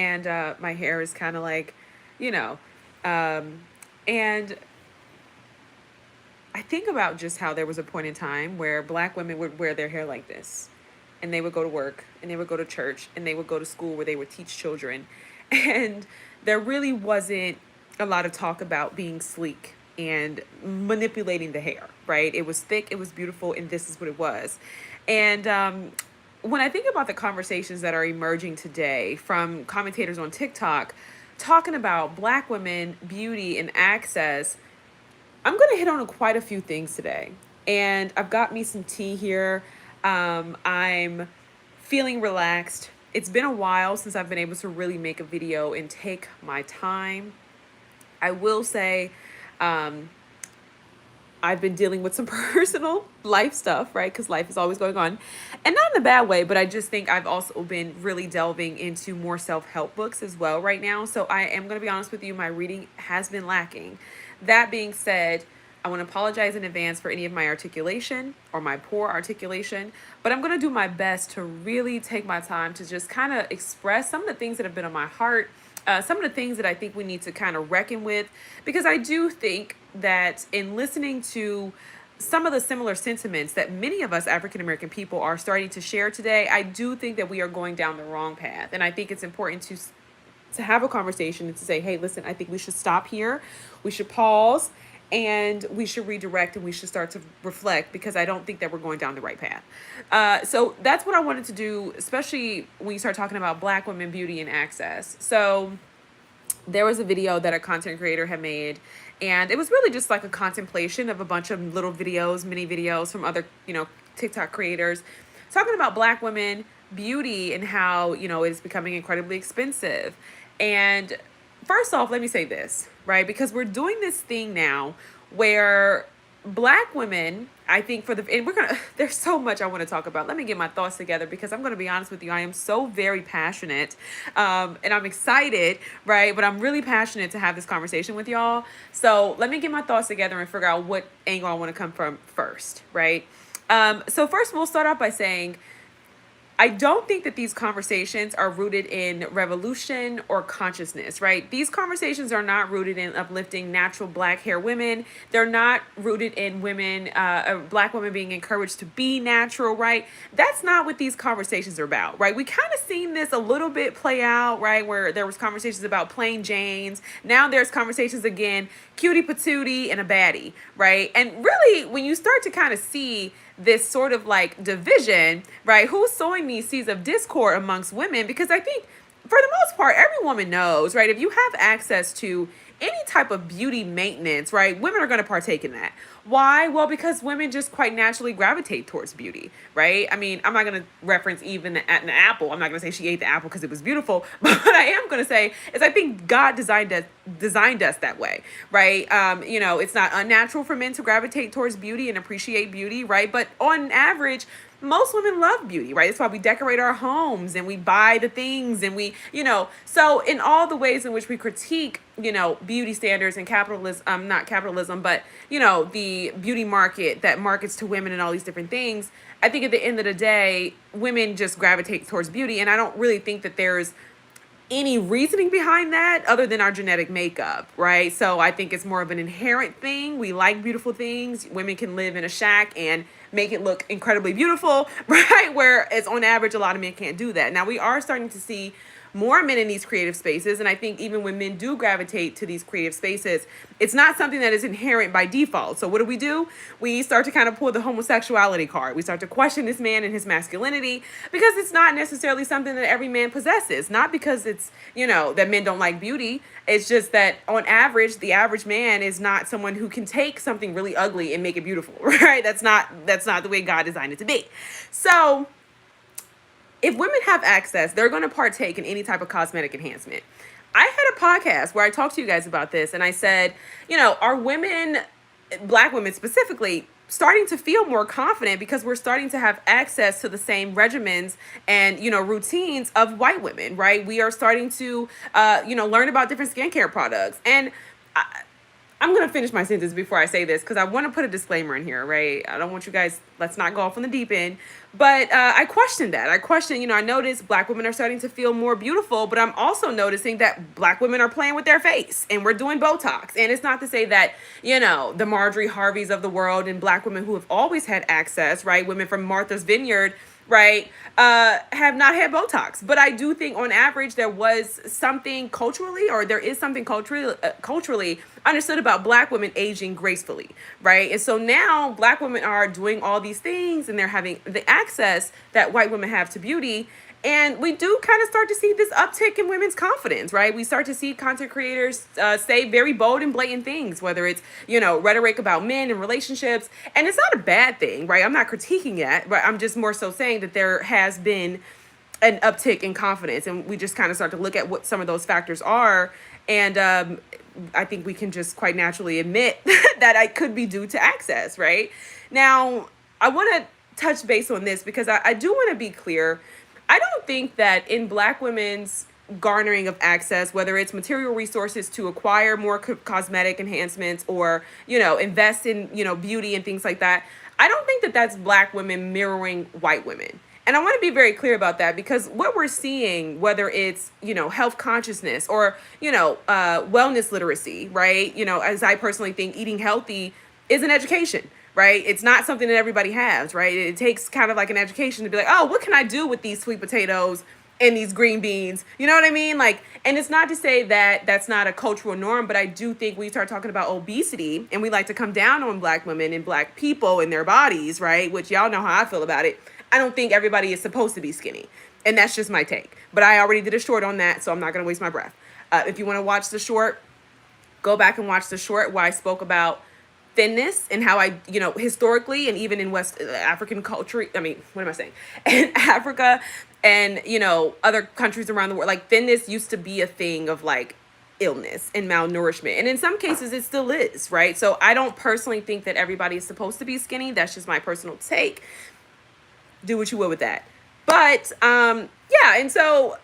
and my hair is kind of like, you know, um, and I think about just how there was a point in time where black women would wear their hair like this, and they would go to work, and they would go to church, and they would go to school where they would teach children. And there really wasn't a lot of talk about being sleek and manipulating the hair, right? It was thick, it was beautiful, and this is what it was. And when I think about the conversations that are emerging today from commentators on TikTok talking about black women, beauty, and access, I'm going to hit on quite a few things today. And I've got me some tea here. I'm feeling relaxed. It's been a while since I've been able to really make a video and take my time. I will say, um, I've been dealing with some personal life stuff, right? Because life is always going on. And not in a bad way, but I just think I've also been really delving into more self help books as well right now. So I am going to be honest with you, my reading has been lacking. That being said, I want to apologize in advance for any of my articulation or my poor articulation, but I'm going to do my best to really take my time to just kind of express some of the things that have been on my heart, some of the things that I think we need to kind of reckon with, because I do think that in listening to some of the similar sentiments that many of us African American people are starting to share today, I do think that we are going down the wrong path. And I think it's important to have a conversation and to say, hey, listen, I think we should stop here. We should pause and we should redirect and we should start to reflect, because I don't think that we're going down the right path. So that's what I wanted to do, especially when you start talking about black women, beauty, and access. So there was a video that a content creator had made, and it was really just like a contemplation of a bunch of little videos, mini videos from other, TikTok creators talking about black women, beauty, and how, it's becoming incredibly expensive. And first off, let me say this, right? Because we're doing this thing now where black women, I think and there's so much I want to talk about. Let me get my thoughts together, because I'm going to be honest with you. I am so very passionate, and I'm excited, right? But I'm really passionate to have this conversation with y'all. So let me get my thoughts together and figure out what angle I want to come from first, right? So first we'll start off by saying, I don't think that these conversations are rooted in revolution or consciousness, right? These conversations are not rooted in uplifting natural black hair women. They're not rooted in black women being encouraged to be natural, right? That's not what these conversations are about, right? We kind of seen this a little bit play out, right? Where there was conversations about plain Janes. Now there's conversations again, cutie patootie and a baddie, right? And really, when you start to kind of see this sort of like division, right? Who's sowing these seeds of discord amongst women? Because I think for the most part, every woman knows, right? If you have access to any type of beauty maintenance, right? Women are going to partake in that. Why? Well, because women just quite naturally gravitate towards beauty, right? I mean, I'm not going to reference even an apple. I'm not going to say she ate the apple because it was beautiful. But what I am going to say is I think God designed us that way, right? It's not unnatural for men to gravitate towards beauty and appreciate beauty, right? But on average, most women love beauty, right? That's why we decorate our homes and we buy the things and so in all the ways in which we critique, beauty standards and capitalism, not capitalism, but, the beauty market that markets to women and all these different things, I think at the end of the day, women just gravitate towards beauty. And I don't really think that there's any reasoning behind that other than our genetic makeup, right? So I think it's more of an inherent thing. We like beautiful things. Women can live in a shack and make it look incredibly beautiful, right? Whereas on average, a lot of men can't do that. Now we are starting to see more men in these creative spaces. And I think even when men do gravitate to these creative spaces, it's not something that is inherent by default. So what do? We start to kind of pull the homosexuality card. We start to question this man and his masculinity, because it's not necessarily something that every man possesses. Not because it's, that men don't like beauty. It's just that on average, the average man is not someone who can take something really ugly and make it beautiful, right? That's not the way God designed it to be. So if women have access, they're going to partake in any type of cosmetic enhancement. I had a podcast where I talked to you guys about this, and I said, are women, black women specifically, starting to feel more confident because we're starting to have access to the same regimens and, routines of white women, right? We are starting to, learn about different skincare products. And I'm going to finish my sentence before I say this, because I want to put a disclaimer in here, right? I don't want you guys, let's not go off on the deep end. But I question that. I question, I notice black women are starting to feel more beautiful, but I'm also noticing that black women are playing with their face and we're doing Botox. And it's not to say that, the Marjorie Harveys of the world and black women who have always had access, right? Women from Martha's Vineyard, right, have not had Botox. But I do think on average there was something culturally, or there is something culturally understood about black women aging gracefully, right? And so now black women are doing all these things and they're having the access that white women have to beauty. And we do kind of start to see this uptick in women's confidence, right? We start to see content creators say very bold and blatant things, whether it's, rhetoric about men and relationships. And it's not a bad thing, right? I'm not critiquing that, but I'm just more so saying that there has been an uptick in confidence. And we just kind of start to look at what some of those factors are. And I think we can just quite naturally admit that I could be due to access, right? Now, I want to touch base on this because I do want to be clear. I don't think that in black women's garnering of access, whether it's material resources to acquire more cosmetic enhancements or, invest in, beauty and things like that, I don't think that that's black women mirroring white women. And I want to be very clear about that because what we're seeing, whether it's, health consciousness or, wellness literacy, right? As I personally think, eating healthy is an education, right? It's not something that everybody has, right? It takes kind of like an education to be like, oh, what can I do with these sweet potatoes and these green beans? You know what I mean? Like, and it's not to say that that's not a cultural norm, but I do think we start talking about obesity and we like to come down on black women and black people and their bodies, right? Which y'all know how I feel about it. I don't think everybody is supposed to be skinny. And that's just my take. But I already did a short on that, so I'm not going to waste my breath. If you want to watch the short, go back and watch the short where I spoke about thinness and how I, historically and even in West African culture, what am I saying? In Africa and, other countries around the world, like thinness used to be a thing of like illness and malnourishment. And in some cases it still is, right? So I don't personally think that everybody is supposed to be skinny. That's just my personal take. Do what you will with that. But, yeah. And so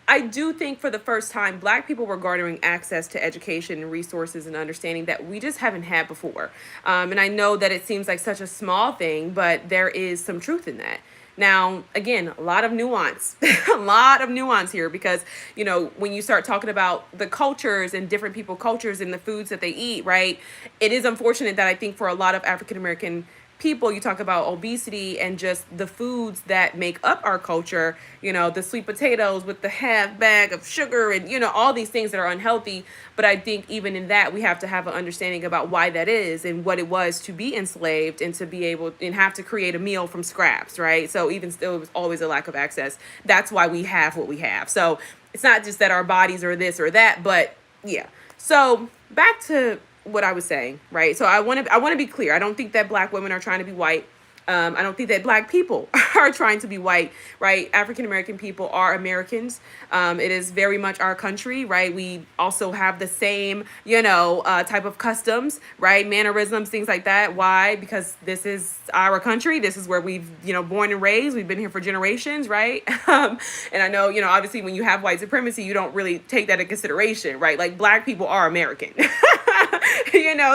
I do think for the first time, black people were garnering access to education and resources and understanding that we just haven't had before. And I know that it seems like such a small thing, but there is some truth in that. Now, again, a lot of nuance, a lot of nuance here because, when you start talking about the cultures and different people cultures and the foods that they eat, right? It is unfortunate that I think for a lot of African-American people, you talk about obesity and just the foods that make up our culture, the sweet potatoes with the half bag of sugar and, all these things that are unhealthy. But I think even in that, we have to have an understanding about why that is and what it was to be enslaved and to be able and have to create a meal from scraps, right? So even still, it was always a lack of access. That's why we have what we have. So it's not just that our bodies are this or that, but yeah. So back to what I was saying, right? So I want to be clear. I don't think that black women are trying to be white. I don't think that black people are trying to be white, right? African-American people are Americans. It is very much our country, right? We also have the same, type of customs, right? Mannerisms, things like that. Why? Because this is our country. This is where we've, born and raised. We've been here for generations, right? And I know, obviously when you have white supremacy, you don't really take that into consideration, right? Like black people are American.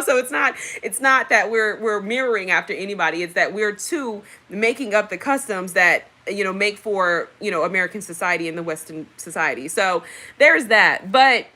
So it's not that we're mirroring after anybody. It's that we're too making up the customs that make for American society and the Western society. So there's that. But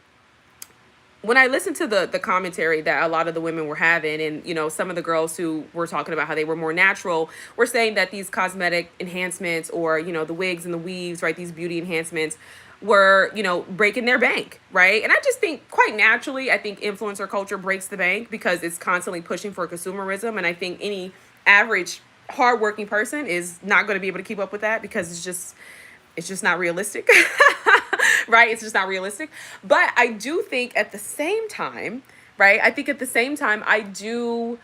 when I listened to the commentary that a lot of the women were having, and some of the girls who were talking about how they were more natural were saying that these cosmetic enhancements or the wigs and the weaves, right, these beauty enhancements were, breaking their bank, right? And I just think quite naturally, I think influencer culture breaks the bank because it's constantly pushing for consumerism. And I think any average hardworking person is not going to be able to keep up with that because it's just not realistic, right? It's just not realistic. But I do think at the same time, right? I do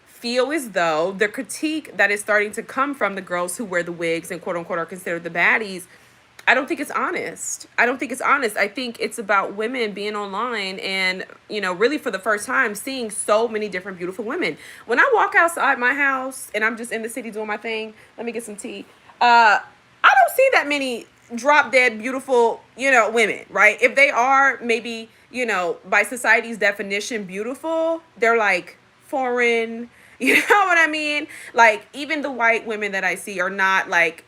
feel as though the critique that is starting to come from the girls who wear the wigs and quote unquote are considered the baddies, I don't think it's honest. I think it's about women being online and, really for the first time seeing so many different beautiful women. When I walk outside my house and I'm just in the city doing my thing, let me get some tea. I don't see that many drop dead beautiful, women, right? If they are maybe, by society's definition beautiful, they're like foreign, You know what I mean? Like, even the white women that I see are not like,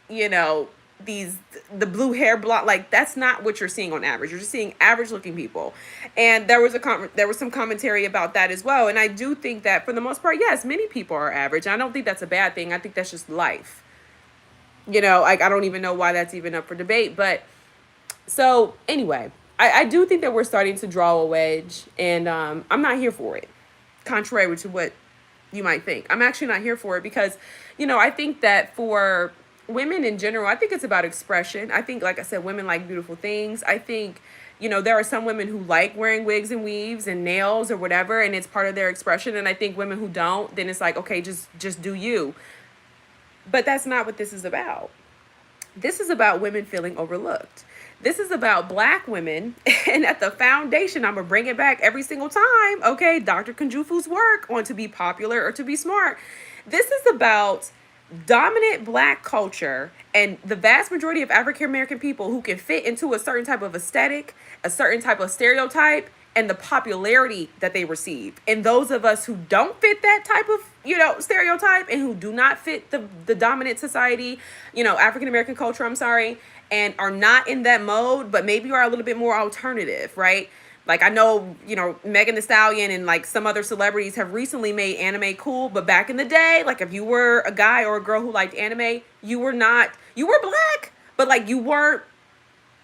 these the blue hair blonde, like that's not what you're seeing on average. You're just seeing average looking people. And there was some commentary about that as well. And I do think that for the most part, yes, many people are average. I don't think that's a bad thing. I think that's just life. Like I don't even know why that's even up for debate. But so anyway, I do think that we're starting to draw a wedge, and I'm not here for it. Contrary to what you might think, I'm actually not here for it because, I think that for women in general, I think it's about expression. I think, like I said, women like beautiful things. I think, there are some women who like wearing wigs and weaves and nails or whatever, and it's part of their expression. And I think women who don't, then it's like, okay, just do you. But that's not what this is about. This is about women feeling overlooked. This is about Black women. And at the foundation, I'm going to bring it back every single time. Okay, Dr. Kunjufu's work on To Be Popular or To Be Smart. This is about dominant Black culture and the vast majority of African American people who can fit into a certain type of aesthetic, a certain type of stereotype, and the popularity that they receive. And those of us who don't fit that type of, stereotype and who do not fit the dominant society, African American culture, I'm sorry, and are not in that mode, but maybe are a little bit more alternative, right? Like I know, Megan Thee Stallion and like some other celebrities have recently made anime cool, but back in the day, like if you were a guy or a girl who liked anime, you were Black, but like you weren't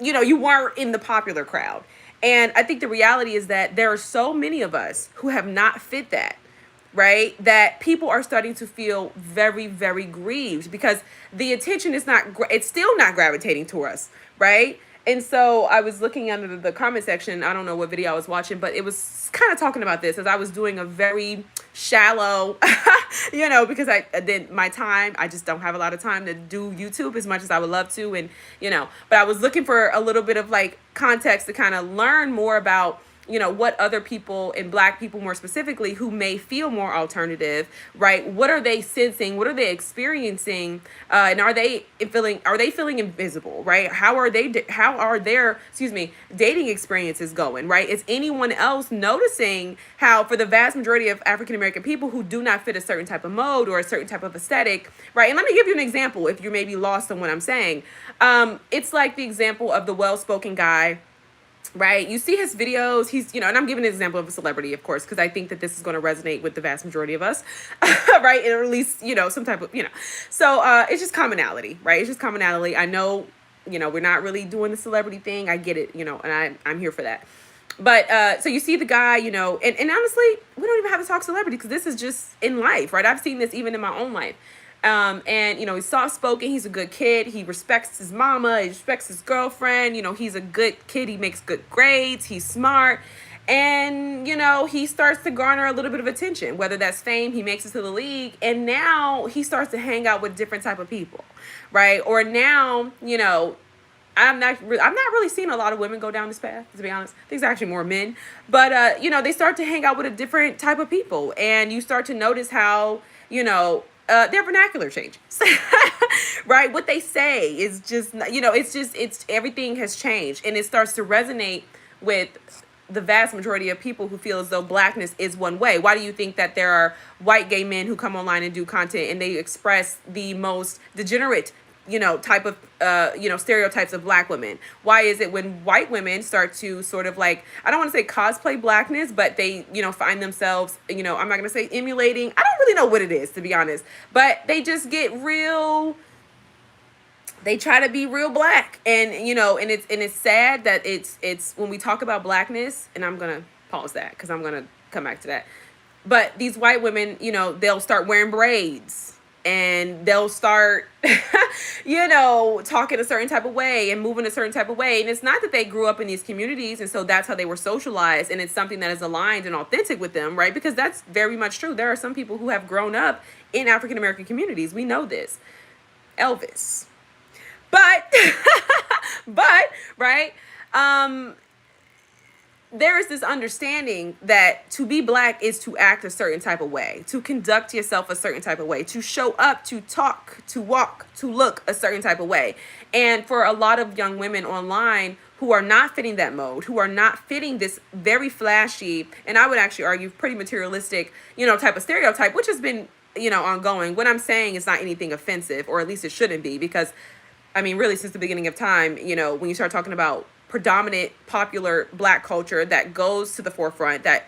in the popular crowd. And I think the reality is that there are so many of us who have not fit that, right? That people are starting to feel very, very grieved because the attention is it's still not gravitating to us, right? And so I was looking under the comment section. I don't know what video I was watching, but it was kind of talking about this as I was doing a very shallow, because I just don't have a lot of time to do YouTube as much as I would love to. And, but I was looking for a little bit of like context to kind of learn more about, what other people and Black people more specifically who may feel more alternative, right? What are they sensing? What are they experiencing? And are they feeling invisible, right? How are their dating experiences going, right? Is anyone else noticing how for the vast majority of African American people who do not fit a certain type of mode or a certain type of aesthetic, right? And let me give you an example if you're maybe lost on what I'm saying. It's like the example of the well-spoken guy, right? You see his videos, he's, and I'm giving an example of a celebrity, of course, because I think that this is going to resonate with the vast majority of us, right? And or at least, some type of, So it's just commonality, right? It's just commonality. I know, we're not really doing the celebrity thing. I get it, and I'm here for that. But so you see the guy, and honestly, we don't even have to talk celebrity because this is just in life, right? I've seen this even in my own life. And, he's soft-spoken. He's a good kid. He respects his mama. He respects his girlfriend. He's a good kid. He makes good grades. He's smart. And, he starts to garner a little bit of attention, whether that's fame, he makes it to the league. And now he starts to hang out with different type of people, right? Or now, I'm not really seeing a lot of women go down this path, to be honest. I think it's actually more men. But, they start to hang out with a different type of people. And you start to notice how, their vernacular changes, right? What they say is just, it's everything has changed, and it starts to resonate with the vast majority of people who feel as though Blackness is one way. Why do you think that there are white gay men who come online and do content and they express the most degenerate, type of, stereotypes of Black women? Why is it when white women start to sort of like, I don't want to say cosplay Blackness, but they, find themselves, I'm not going to say emulating. I don't really know what it is, to be honest, but they just get they try to be real Black. And, and it's sad that it's when we talk about Blackness, and I'm going to pause that because I'm going to come back to that. But these white women, they'll start wearing braids. And they'll start, talking a certain type of way and moving a certain type of way. And it's not that they grew up in these communities and so that's how they were socialized. And it's something that is aligned and authentic with them, right? Because that's very much true. There are some people who have grown up in African American communities. We know this. Elvis. But, right? There is this understanding that to be Black is to act a certain type of way, to conduct yourself a certain type of way, to show up, to talk, to walk, to look a certain type of way. And for a lot of young women online who are not fitting that mode, who are not fitting this very flashy, and I would actually argue pretty materialistic, type of stereotype, which has been, ongoing. What I'm saying is not anything offensive, or at least it shouldn't be, because I mean, really, since the beginning of time, when you start talking about predominant popular black culture that goes to the forefront, that,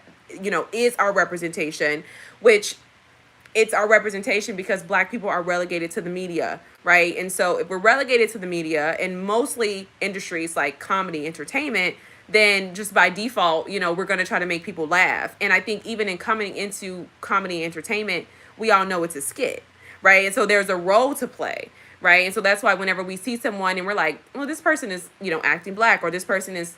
is our representation, which it's our representation because black people are relegated to the media, right? And so if we're relegated to the media and mostly industries like comedy, entertainment, then just by default, we're going to try to make people laugh. And I think even in coming into comedy entertainment, we all know it's a skit, right? And so there's a role to play, right? And so that's why whenever we see someone and we're like, well, this person is, acting black, or this person is,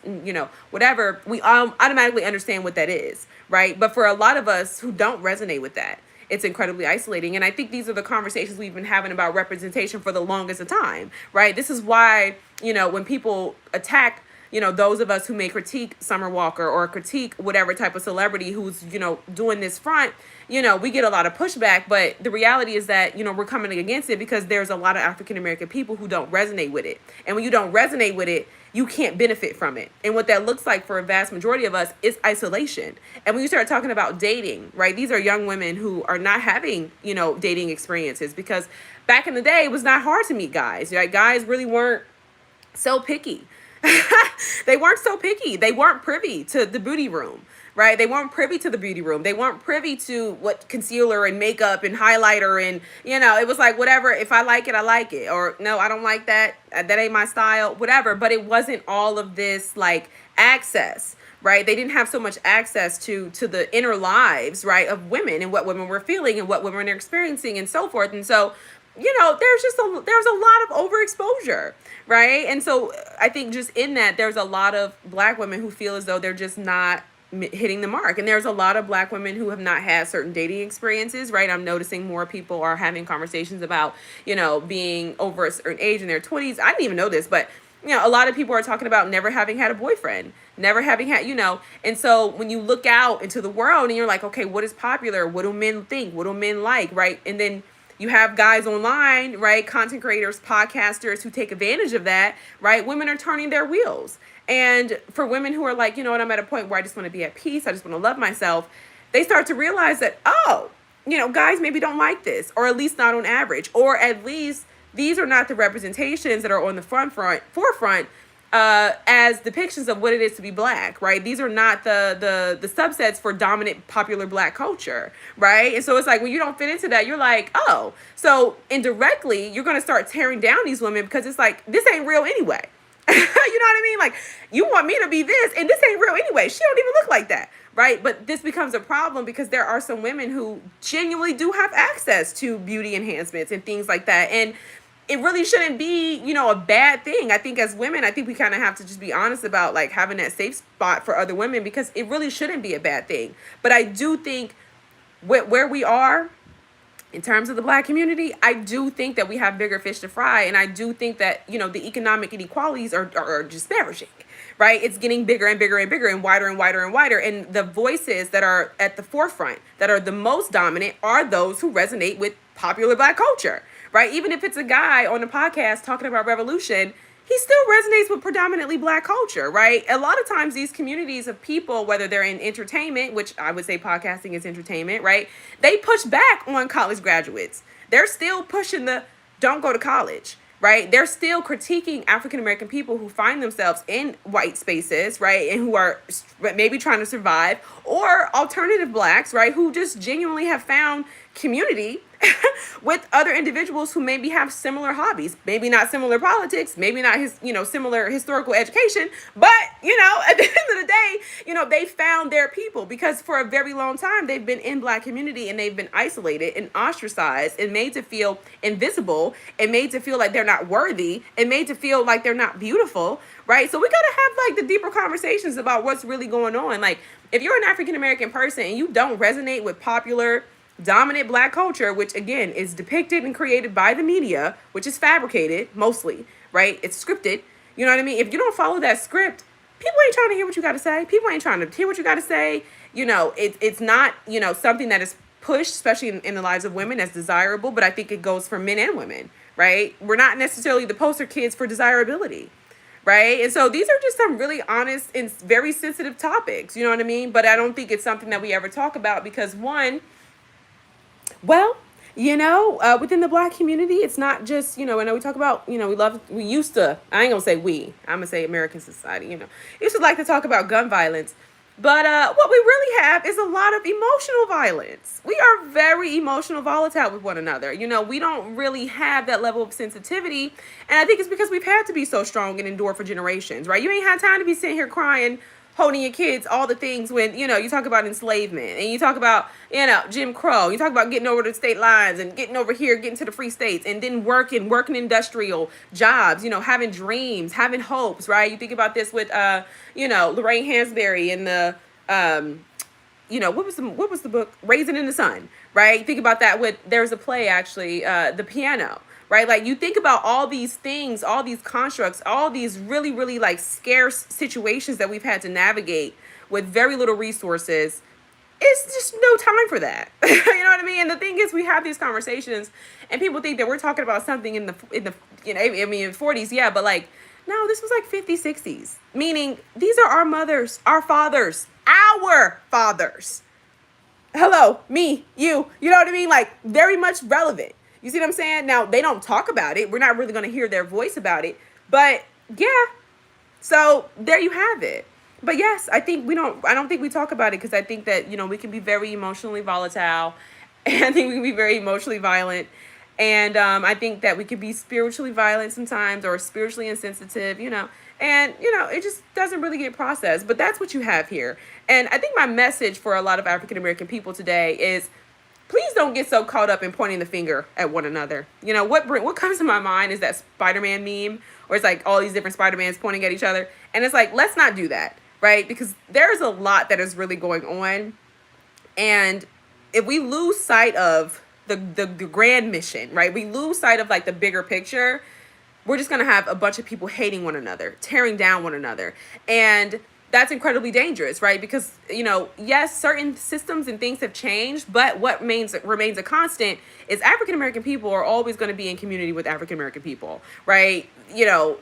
whatever, we automatically understand what that is, right? But for a lot of us who don't resonate with that, it's incredibly isolating. And I think these are the conversations we've been having about representation for the longest of time, right? This is why, when people attack, those of us who may critique Summer Walker or critique whatever type of celebrity who's, doing this front, we get a lot of pushback. But the reality is that, we're coming against it because there's a lot of African American people who don't resonate with it. And when you don't resonate with it, you can't benefit from it. And what that looks like for a vast majority of us is isolation. And when you start talking about dating, right, these are young women who are not having, dating experiences, because back in the day, it was not hard to meet guys, right? Guys really weren't so picky. They weren't so picky. They weren't privy to the beauty room, right? They weren't privy to the beauty room. They weren't privy to what concealer and makeup and highlighter and, it was like, whatever, if I like it, I like it. Or no, I don't like that. That ain't my style, whatever. But it wasn't all of this like access, right? They didn't have so much access to the inner lives, right, of women and what women were feeling and what women are experiencing and so forth. And so, there's a lot of overexposure, right? And so I think just in that, there's a lot of black women who feel as though they're just not hitting the mark. And there's a lot of black women who have not had certain dating experiences, right? I'm noticing more people are having conversations about, being over a certain age in their 20s. I didn't even know this, but a lot of people are talking about never having had a boyfriend, never having had, and so when you look out into the world and you're like, okay, what is popular? What do men think? What do men like? Right. And then you have guys online, right? Content creators, podcasters who take advantage of that, right? Women are turning their wheels. And for women who are like, you know what, I'm at a point where I just want to be at peace. I just want to love myself. They start to realize that, guys maybe don't like this, or at least not on average, or at least these are not the representations that are on the forefront as depictions of what it is to be black, right? These are not the subsets for dominant popular black culture, right? And so it's like when you don't fit into that, you're like, oh, so indirectly you're going to start tearing down these women because it's like, this ain't real anyway. You know what I mean? Like, you want me to be this and this ain't real anyway. She don't even look like that, right? But this becomes a problem because there are some women who genuinely do have access to beauty enhancements and things like that. And it really shouldn't be, a bad thing. I think as women, I think we kind of have to just be honest about like having that safe spot for other women, because it really shouldn't be a bad thing. But I do think where we are in terms of the black community, I do think that we have bigger fish to fry. And I do think that, the economic inequalities are disparaging, right? It's getting bigger and bigger and bigger and wider and wider and wider. And the voices that are at the forefront, that are the most dominant, are those who resonate with popular black culture, right? Even if it's a guy on a podcast talking about revolution, he still resonates with predominantly black culture, right? A lot of times these communities of people, whether they're in entertainment, which I would say podcasting is entertainment, right? They push back on college graduates. They're still pushing the don't go to college, right? They're still critiquing African-American people who find themselves in white spaces, right? And who are maybe trying to survive, or alternative blacks, right? Who just genuinely have found community with other individuals who maybe have similar hobbies, maybe not similar politics, maybe not similar historical education, but at the end of the day, they found their people, because for a very long time they've been in black community and they've been isolated and ostracized and made to feel invisible and made to feel like they're not worthy and made to feel like they're not beautiful, right? So we got to have like the deeper conversations about what's really going on. Like, if you're an African American person and you don't resonate with popular dominant black culture, which again is depicted and created by the media, which is fabricated mostly, right? It's scripted. You know what I mean? If you don't follow that script, people ain't trying to hear what you got to say. People ain't trying to hear what you got to say. It's not, something that is pushed, especially in the lives of women, as desirable. But I think it goes for men and women, right? We're not necessarily the poster kids for desirability, right? And so these are just some really honest and very sensitive topics, you know what I mean? But I don't think it's something that we ever talk about because, one, well, within the black community, it's not just, I know we talk about, we used to, I ain't gonna say we, I'm gonna say American society, used to like to talk about gun violence. But what we really have is a lot of emotional violence. We are very emotional volatile with one another. We don't really have that level of sensitivity. And I think it's because we've had to be so strong and endure for generations, right? You ain't had time to be sitting here crying, holding your kids, all the things when, you talk about enslavement and you talk about, Jim Crow. You talk about getting over the state lines and getting over here, getting to the free states and then working industrial jobs, having dreams, having hopes, right? You think about this with, Lorraine Hansberry and the, what was the book? Raisin in the Sun, right? Think about that with, there's a play actually, The Piano, right? Like you think about all these things, all these constructs, all these really, really like scarce situations that we've had to navigate with very little resources. It's just no time for that. You know what I mean? And the thing is, we have these conversations and people think that we're talking about something in the, in 40s. Yeah. But like, no, this was like 50s, 60s, meaning these are our mothers, our fathers, our fathers. Hello, me, you know what I mean? Like very much relevant. You see what I'm saying? Now they don't talk about it. We're not really going to hear their voice about it, but yeah. So there you have it. But yes, I don't think we talk about it because I think that, we can be very emotionally volatile and I think we can be very emotionally violent. And I think that we can be spiritually violent sometimes or spiritually insensitive, and, it just doesn't really get processed. But that's what you have here. And I think my message for a lot of African American people today is please don't get so caught up in pointing the finger at one another. What comes to my mind is that Spider-Man meme where it's like all these different Spider-Mans pointing at each other. And it's like, let's not do that, right? Because there's a lot that is really going on. And if we lose sight of the grand mission, right? We lose sight of like the bigger picture. We're just going to have a bunch of people hating one another, tearing down one another. And that's incredibly dangerous, right? Because, yes, certain systems and things have changed, but what remains a constant is African American people are always going to be in community with African American people, right? You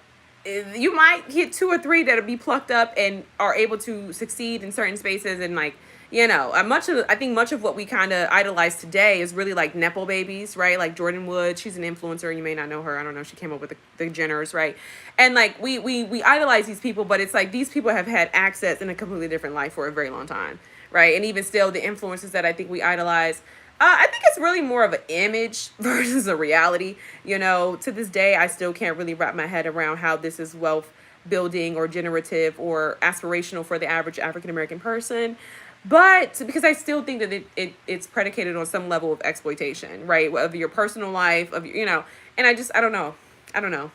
might hit 2 or 3 that'll be plucked up and are able to succeed in certain spaces and like, I think much of what we kind of idolize today is really like Nepo babies, right? Like Jordan Wood, she's an influencer. You may not know her. I don't know. She came up with the Jenners, right? And like we idolize these people, but it's like these people have had access in a completely different life for a very long time, right? And even still, the influencers that I think we idolize, I think it's really more of an image versus a reality. To this day, I still can't really wrap my head around how this is wealth building or generative or aspirational for the average African American person. But because I still think that it's predicated on some level of exploitation, right? Of your personal life, of your, and I don't know. I don't know.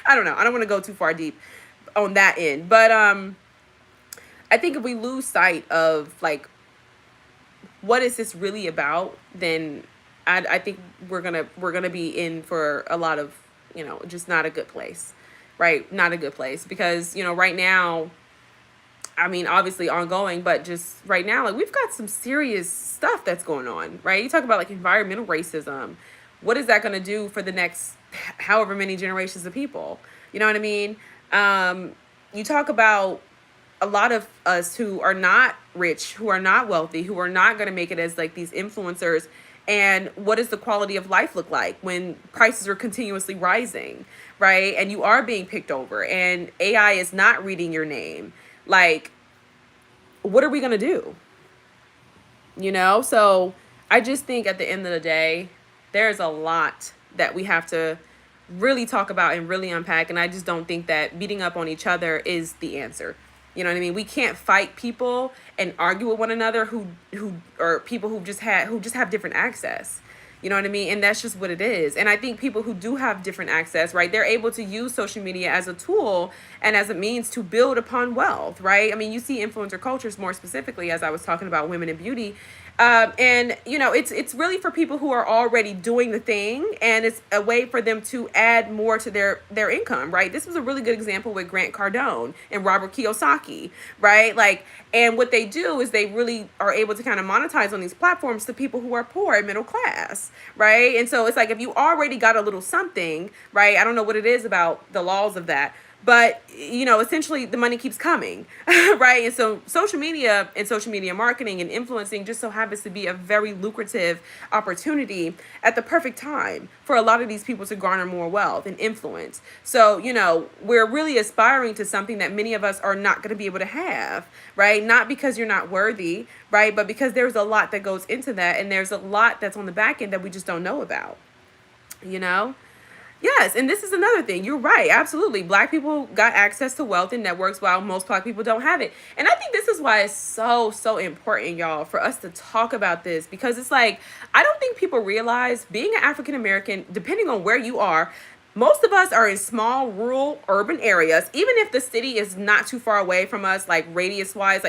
I don't know. I don't want to go too far deep on that end. But I think if we lose sight of like what is this really about, then I think we're gonna be in for a lot of, just not a good place. Right? Not a good place. Because, right now, I mean, obviously ongoing, but just right now, like we've got some serious stuff that's going on, right? You talk about like environmental racism. What is that going to do for the next however many generations of people? You know what I mean? You talk about a lot of us who are not rich, who are not wealthy, who are not going to make it as like these influencers. And what does the quality of life look like when prices are continuously rising, right? And you are being picked over and AI is not reading your name. Like, what are we going to do? So I just think at the end of the day, there's a lot that we have to really talk about and really unpack. And I just don't think that beating up on each other is the answer. You know what I mean? We can't fight people and argue with one another who or people who just have different access. You know what I mean? And that's just what it is. And I think people who do have different access, right, they're able to use social media as a tool and as a means to build upon wealth, right? I mean, you see influencer cultures more specifically, as I was talking about women in beauty. And, it's really for people who are already doing the thing, and it's a way for them to add more to their income, right? This was a really good example with Grant Cardone and Robert Kiyosaki, right? Like, and what they do is they really are able to kind of monetize on these platforms to people who are poor and middle class, right? And so it's like if you already got a little something, right? I don't know what it is about the laws of that, but essentially the money keeps coming. Right? And so social media and social media marketing and influencing just so happens to be a very lucrative opportunity at the perfect time for a lot of these people to garner more wealth and influence. So we're really aspiring to something that many of us are not going to be able to have, right? Not because you're not worthy, right, but because there's a lot that goes into that, and there's a lot that's on the back end that we just don't know about. you know Yes, and this is another thing. You're right. Absolutely. Black people got access to wealth and networks while most black people don't have it. And I think this is why it's so, so important, y'all, for us to talk about this, because it's like, I don't think people realize being an African American, depending on where you are, most of us are in small, rural, urban areas, even if the city is not too far away from us, like radius wise,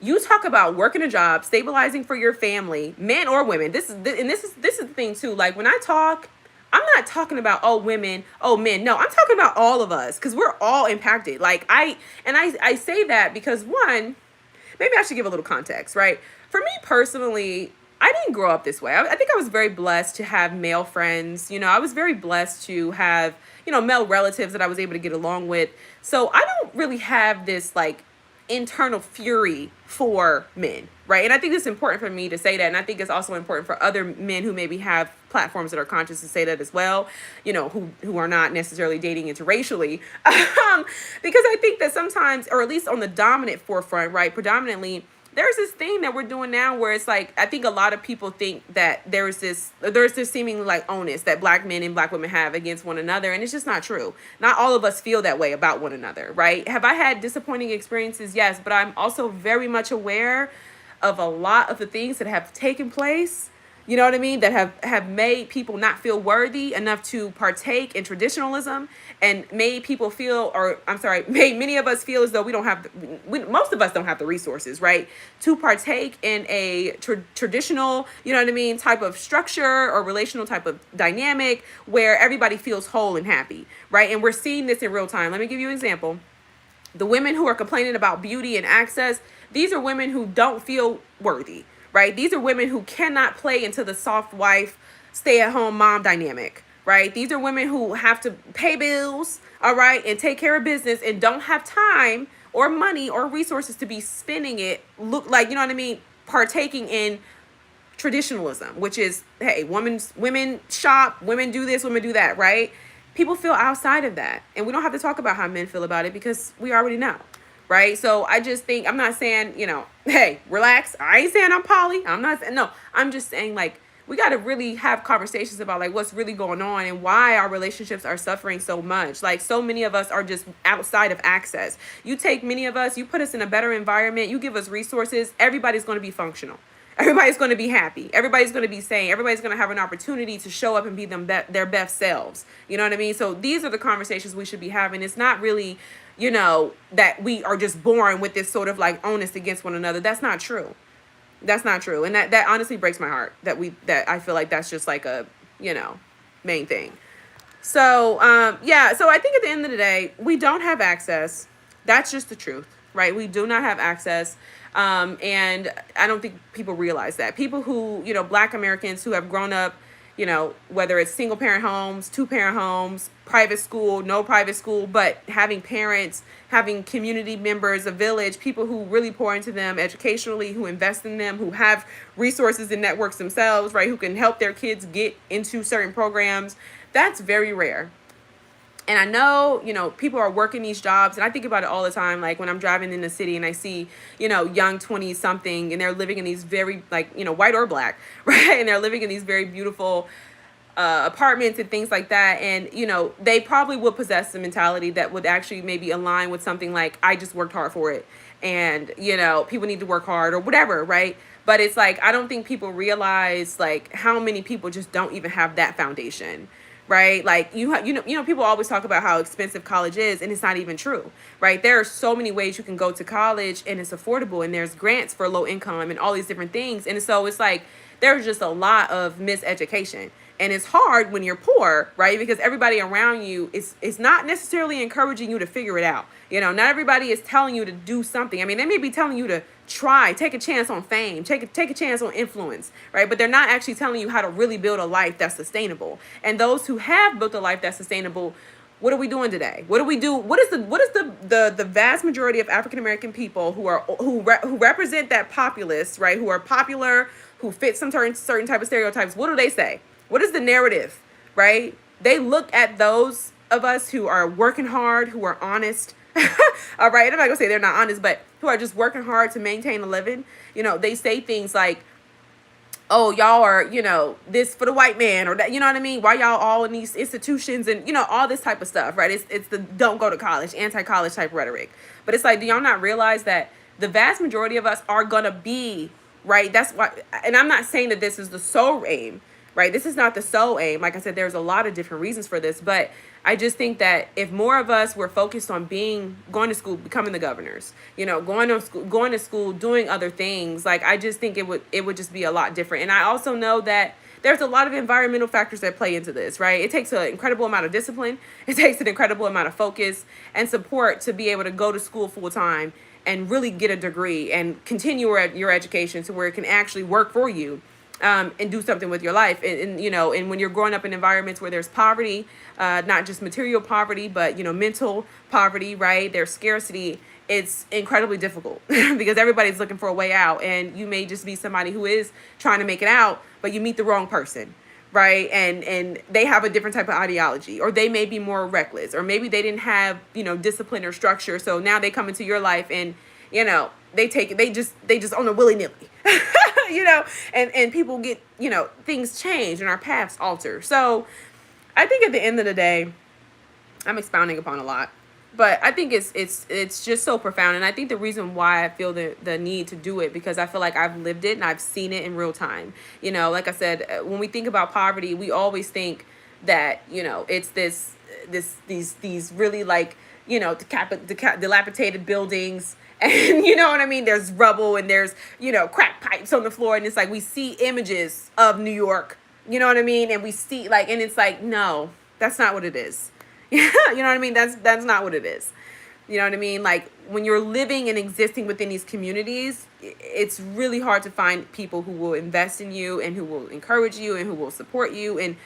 you talk about working a job, stabilizing for your family, men or women. This is the thing too. Like when I talk, I'm not talking about women, men. No, I'm talking about all of us, because we're all impacted. I say that because, one, maybe I should give a little context, right? For me personally, I didn't grow up this way. I think I was very blessed to have male friends. I was very blessed to have, male relatives that I was able to get along with. So I don't really have this like internal fury for men, right? And I think it's important for me to say that. And I think it's also important for other men who maybe have platforms that are conscious to say that as well, who are not necessarily dating interracially. Because I think that sometimes, or at least on the dominant forefront, right, predominantly, there's this thing that we're doing now where it's like, I think a lot of people think that there's this seeming like onus that black men and black women have against one another. And it's just not true. Not all of us feel that way about one another, right? Have I had disappointing experiences? Yes. But I'm also very much aware of a lot of the things that have taken place, you know what I mean, that have made people not feel worthy enough to partake in traditionalism, and made people feel, or I'm sorry, made many of us feel as though most of us don't have the resources, right, to partake in a traditional, you know what I mean, type of structure or relational type of dynamic where everybody feels whole and happy, right? And we're seeing this in real time. Let me give you an example. The women who are complaining about beauty and access, these are women who don't feel worthy, right? These are women who cannot play into the soft wife, stay-at-home mom dynamic, right? These are women who have to pay bills, all right, and take care of business, and don't have time or money or resources to be spending it, partaking in traditionalism, which is, hey, women shop, women do this, women do that, right? People feel outside of that. And we don't have to talk about how men feel about it, because we already know. Right. So I just think, I'm not saying, hey, relax. I ain't saying I'm poly. I'm not saying, no, I'm just saying, like, we got to really have conversations about like what's really going on and why our relationships are suffering so much. Like, so many of us are just outside of access. You take many of us, you put us in a better environment, you give us resources, everybody's going to be functional. Everybody's going to be happy. Everybody's going to be sane. Everybody's going to have an opportunity to show up and be their best selves. You know what I mean? So these are the conversations we should be having. It's not really, that we are just born with this sort of like onus against one another. That's not true. That's not true. And that honestly breaks my heart that I feel like that's just like a, main thing. So, so I think at the end of the day, we don't have access. That's just the truth, right? We do not have access. And I don't think people realize that. People who, Black Americans who have grown up, whether it's single parent homes, 2-parent homes, private school, no private school, but having parents, having community members, a village, people who really pour into them educationally, who invest in them, who have resources and networks themselves, right, who can help their kids get into certain programs. That's very rare. And I know, people are working these jobs, and I think about it all the time. Like when I'm driving in the city and I see, young 20 something, and they're living in these very, like, white or black, right? And they're living in these very beautiful apartments and things like that. And, they probably would possess a mentality that would actually maybe align with something like, I just worked hard for it. And, people need to work hard or whatever, right? But it's like, I don't think people realize like how many people just don't even have that foundation. Right? Like people always talk about how expensive college is, and it's not even true, right? There are so many ways you can go to college and it's affordable, and there's grants for low income and all these different things. And so it's like, there's just a lot of miseducation, and it's hard when you're poor, right? Because everybody around you is not necessarily encouraging you to figure it out. Not everybody is telling you to do something. I mean, they may be telling you to try, take a chance on fame, take a chance on influence, right? But they're not actually telling you how to really build a life that's sustainable. And those who have built a life that's sustainable What are we doing today? What do we do? What is the vast majority of African American people who represent that populace, right? Who are popular, who fit some certain type of stereotypes. What do they say? What is the narrative, right? They look at those of us who are working hard, who are honest. All right, I'm not gonna say they're not honest, but who are just working hard to maintain a living. They say things like, oh, y'all are, this for the white man, or that, you know what I mean? Why y'all all in these institutions, and, all this type of stuff, right? It's the don't go to college, anti-college type rhetoric. But it's like, do y'all not realize that the vast majority of us are gonna be, right? That's why, and I'm not saying that this is the sole aim, right? This is not the sole aim. Like I said, there's a lot of different reasons for this, but I just think that if more of us were focused on going to school, becoming the governors, going to school, doing other things, like, I just think it would just be a lot different. And I also know that there's a lot of environmental factors that play into this, right? It takes an incredible amount of discipline. It takes an incredible amount of focus and support to be able to go to school full time and really get a degree and continue your education to where it can actually work for you, and do something with your life. And when you're growing up in environments where there's poverty, not just material poverty, but, mental poverty, right? There's scarcity. It's incredibly difficult because everybody's looking for a way out. And you may just be somebody who is trying to make it out, but you meet the wrong person, right? And they have a different type of ideology, or they may be more reckless, or maybe they didn't have, discipline or structure. So now they come into your life and, they just on a willy-nilly, and people get, things change and our paths alter. So I think at the end of the day, I'm expounding upon a lot, but I think it's just so profound. And I think the reason why I feel the need to do it, because I feel like I've lived it and I've seen it in real time. Like I said, when we think about poverty, we always think that, it's these really, like, dilapidated buildings. And you know what I mean? There's rubble and there's, crack pipes on the floor. And it's like, we see images of New York, you know what I mean? And we see, like, and it's like, no, that's not what it is. You know what I mean? That's not what it is. You know what I mean? Like, when you're living and existing within these communities, it's really hard to find people who will invest in you and who will encourage you and who will support you and,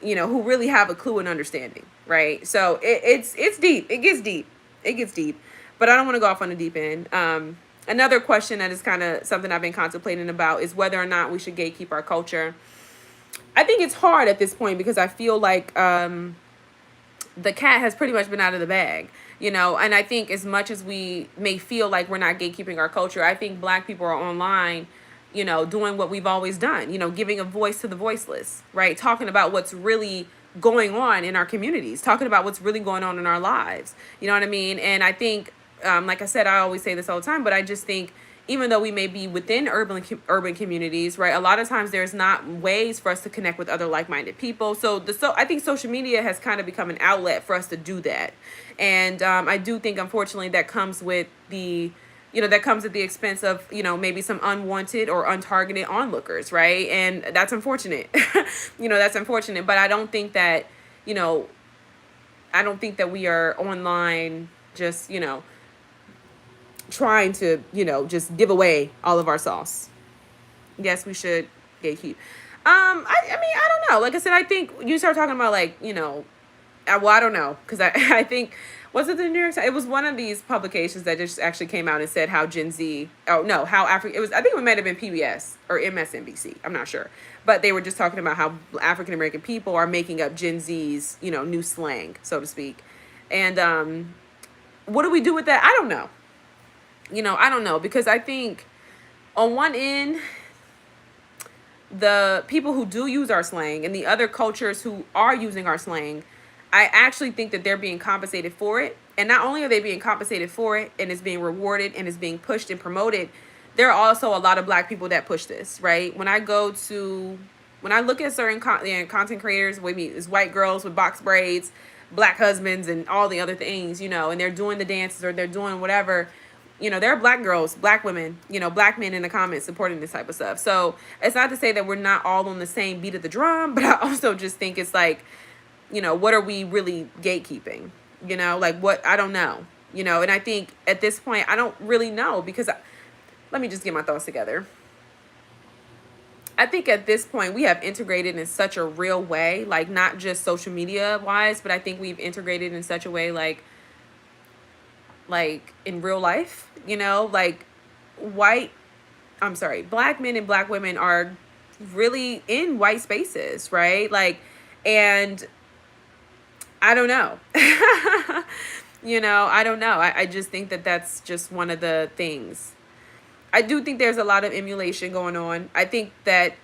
who really have a clue and understanding, right? So it's deep. It gets deep. It gets deep. But I don't want to go off on the deep end. Another question that is kind of something I've been contemplating about is whether or not we should gatekeep our culture. I think it's hard at this point because I feel like the cat has pretty much been out of the bag, and I think as much as we may feel like we're not gatekeeping our culture, I think Black people are online, doing what we've always done, giving a voice to the voiceless, right? Talking about what's really going on in our communities, talking about what's really going on in our lives. You know what I mean? And I think, like I said, I always say this all the time, but I just think even though we may be within urban communities, right, a lot of times there's not ways for us to connect with other like-minded people. So I think social media has kind of become an outlet for us to do that. And I do think, unfortunately, that comes with the expense of, maybe some unwanted or untargeted onlookers, right? And that's unfortunate. That's unfortunate. But I don't think that, we are online just, trying to, just give away all of our sauce. Yes, we should gatekeep. I mean, I don't know. Like I said, I think you start talking about, like, well, I don't know, because I think, was it the New York Times? It was one of these publications that just actually came out and said how Gen Z, it was, I think it might have been PBS or MSNBC, I'm not sure, but they were just talking about how African American people are making up Gen Z's, new slang, so to speak. And what do we do with that? I don't know. I don't know, because I think on one end, the people who do use our slang and the other cultures who are using our slang, I actually think that they're being compensated for it. And not only are they being compensated for it and it's being rewarded and it's being pushed and promoted, there are also a lot of Black people that push this, right? When I look at certain content creators, maybe it's white girls with box braids, Black husbands, and all the other things, and they're doing the dances or they're doing whatever, there are Black girls, Black women, Black men in the comments supporting this type of stuff. So it's not to say that we're not all on the same beat of the drum, but I also just think it's like, what are we really gatekeeping? Like what? I don't know. And I think at this point, I don't really know, because let me just get my thoughts together. I think at this point we have integrated in such a real way, like not just social media wise, but I think we've integrated in such a way like in real life, like white black men and black women are really in white spaces, right? Like, and I don't know. I don't know. I just think that that's just one of the things. I do think there's a lot of emulation going on. I think that,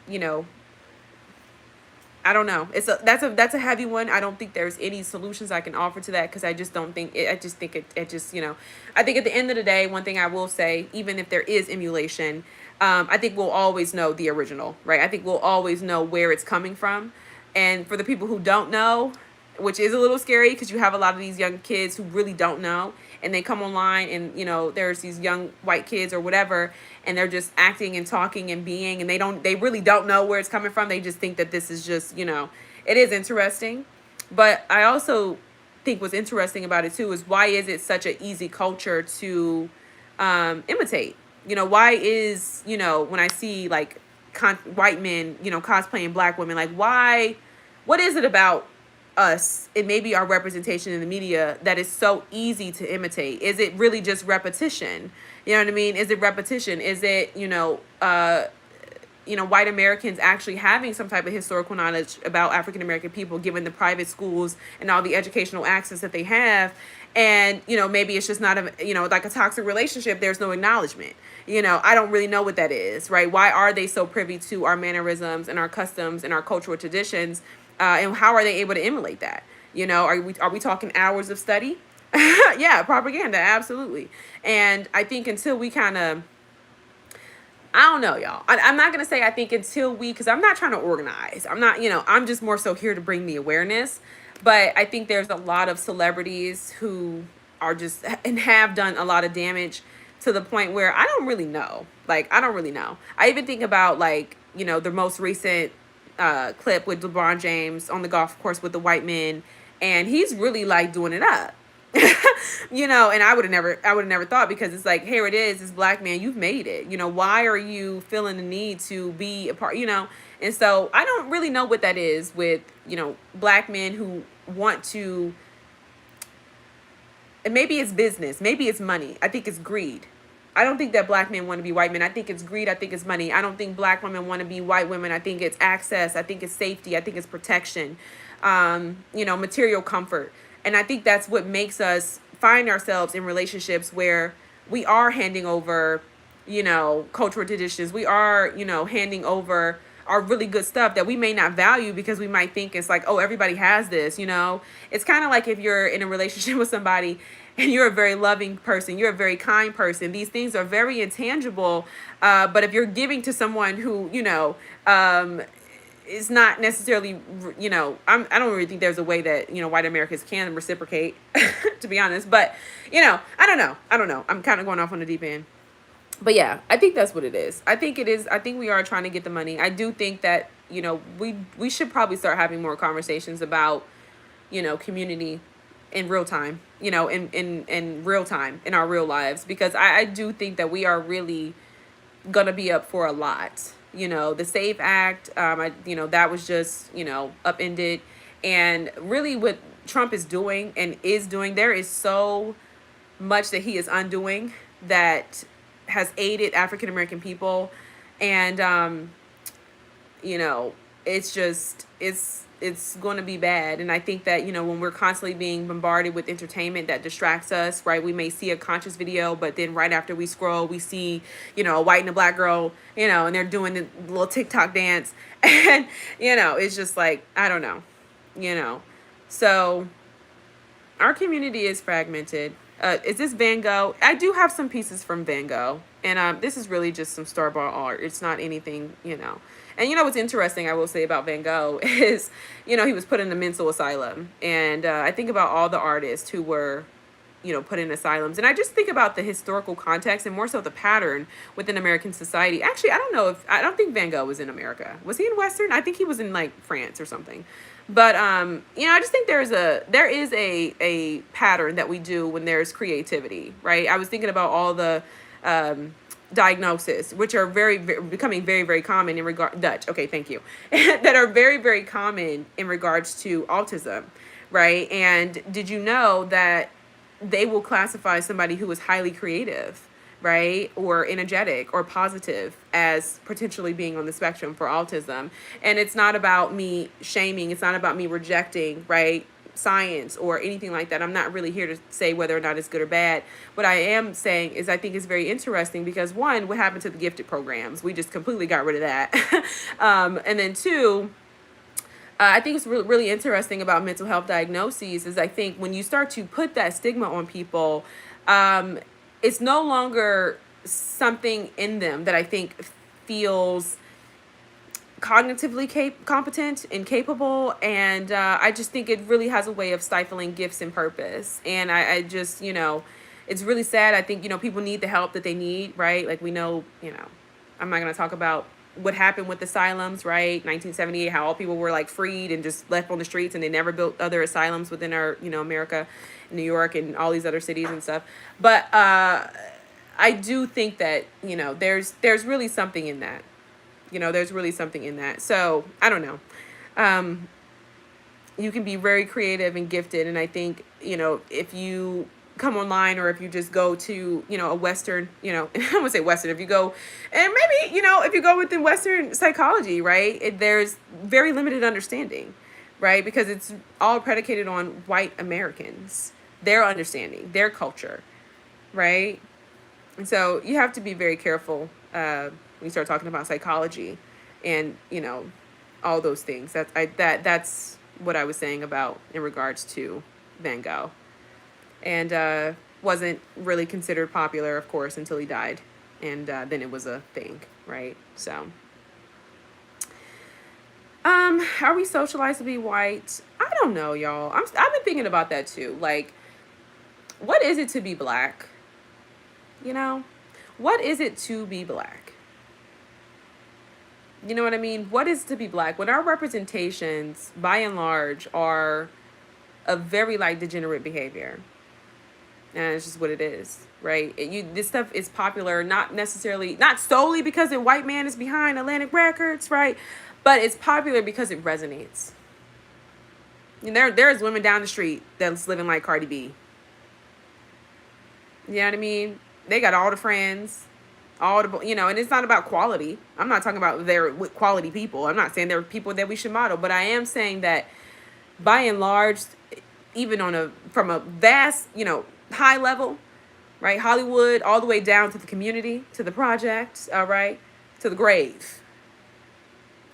I don't know. That's a heavy one. I don't think there's any solutions I can offer to that because I just don't think it. I just think it just I think at the end of the day, one thing I will say, even if there is emulation, I think we'll always know the original, right? I think we'll always know where it's coming from, and for the people who don't know, which is a little scary because you have a lot of these young kids who really don't know, and they come online and there's these young white kids or whatever, and they're just acting and talking and being, and they really don't know where it's coming from. They just think that this is just it is interesting. But I also think what's interesting about it too is why is it such an easy culture to imitate. Why is when I see like white men cosplaying black women, like why, what is it about us and maybe our representation in the media that is so easy to imitate? Is it really just repetition? You know what I mean? Is it repetition? Is it white Americans actually having some type of historical knowledge about African American people, given the private schools and all the educational access that they have? And maybe it's just not like a toxic relationship. There's no acknowledgement. I don't really know what that is, right? Why are they so privy to our mannerisms and our customs and our cultural traditions? And how are they able to emulate that? Are we talking hours of study? Yeah, propaganda, absolutely. And I think until we kind of, I don't know, y'all. I'm not going to say I think until because I'm not trying to organize. I'm not, I'm just more so here to bring the awareness. But I think there's a lot of celebrities who are just and have done a lot of damage to the point where I don't really know. Like, I don't really know. I even think about like, the most recent clip with LeBron James on the golf course with the white men, and he's really like doing it up. And I would have never thought, because it's like, here it is, this black man, you've made it. Why are you feeling the need to be a part, And so I don't really know what that is with, black men who want to, and maybe it's business, maybe it's money. I think it's greed. I don't think that black men want to be white men. I think it's greed. I think it's money. I don't think black women want to be white women. I think it's access. I think it's safety. I think it's protection, material comfort. And I think that's what makes us find ourselves in relationships where we are handing over, cultural traditions. We are, handing over our really good stuff that we may not value because we might think it's like, oh, everybody has this, It's kind of like if you're in a relationship with somebody and you're a very loving person, you're a very kind person. These things are very intangible. But if you're giving to someone who, is not necessarily, I don't really think there's a way that, white Americans can reciprocate, to be honest. But, I don't know. I'm kind of going off on the deep end. But yeah, I think that's what it is. I think it is. I think we are trying to get the money. I do think that, we should probably start having more conversations about, community in real time, in real time in our real lives, because I do think that we are really going to be up for a lot. The SAFE Act, that was just, upended. And really what Trump is doing there is so much that he is undoing that has aided African American people. And, it's going to be bad. And I think that, when we're constantly being bombarded with entertainment that distracts us, right? We may see a conscious video, but then right after we scroll, we see, a white and a black girl, and they're doing the little TikTok dance. And, it's just like, I don't know, So our community is fragmented. Is this Van Gogh? I do have some pieces from Van Gogh. And this is really just some store-bought art. It's not anything, And what's interesting, I will say, about Van Gogh is, he was put in a mental asylum. And I think about all the artists who were, put in asylums. And I just think about the historical context and more so the pattern within American society. Actually, I don't think Van Gogh was in America. Was he in Western? I think he was in like France or something. But, I just think there is a pattern that we do when there's creativity, right? I was thinking about all the, diagnosis, which are becoming very, very common in regard Dutch. Okay, thank you. That are very, very common in regards to autism, right? And did you know that they will classify somebody who is highly creative, right, or energetic or positive as potentially being on the spectrum for autism? And it's not about me shaming, it's not about me rejecting, right, science or anything like that. I'm not really here to say whether or not it's good or bad. What I am saying is I think it's very interesting because, one, what happened to the gifted programs? We just completely got rid of that. And then two, I think it's really, really interesting about mental health diagnoses is I think when you start to put that stigma on people, it's no longer something in them that I think feels cognitively competent and capable. And I just think it really has a way of stifling gifts and purpose. And I just, it's really sad. I think, people need the help that they need, right? Like we know, I'm not going to talk about what happened with asylums, right? 1978, how all people were like freed and just left on the streets, and they never built other asylums within our, America, New York, and all these other cities and stuff. But I do think that, there's really something in that. There's really something in that. So I don't know. You can be very creative and gifted. And I think, if you come online or if you just go to, a Western, I wouldn't say Western, if you go, and maybe, if you go within Western psychology, right, there's very limited understanding, right? Because it's all predicated on white Americans, their understanding, their culture, right? And so you have to be very careful when you start talking about psychology and, all those things. That's what I was saying about in regards to Van Gogh. And wasn't really considered popular, of course, until he died. And then it was a thing, right? So, are we socialized to be white? I don't know, y'all. I've been thinking about that too. Like, what is it to be black? What is it to be black? You know what I mean? What is to be black? When our representations, by and large, are of very degenerate behavior. And it's just what it is, right? This stuff is popular, not solely because a white man is behind Atlantic Records, right? But it's popular because it resonates. And there's women down the street that's living like Cardi B. You know what I mean? They got all the friends, all the, and it's not about quality. I'm not talking about they're quality people. I'm not saying they're people that we should model, but I am saying that by and large, even from a vast, high level, right? Hollywood, all the way down to the community, to the projects, all right, to the grave.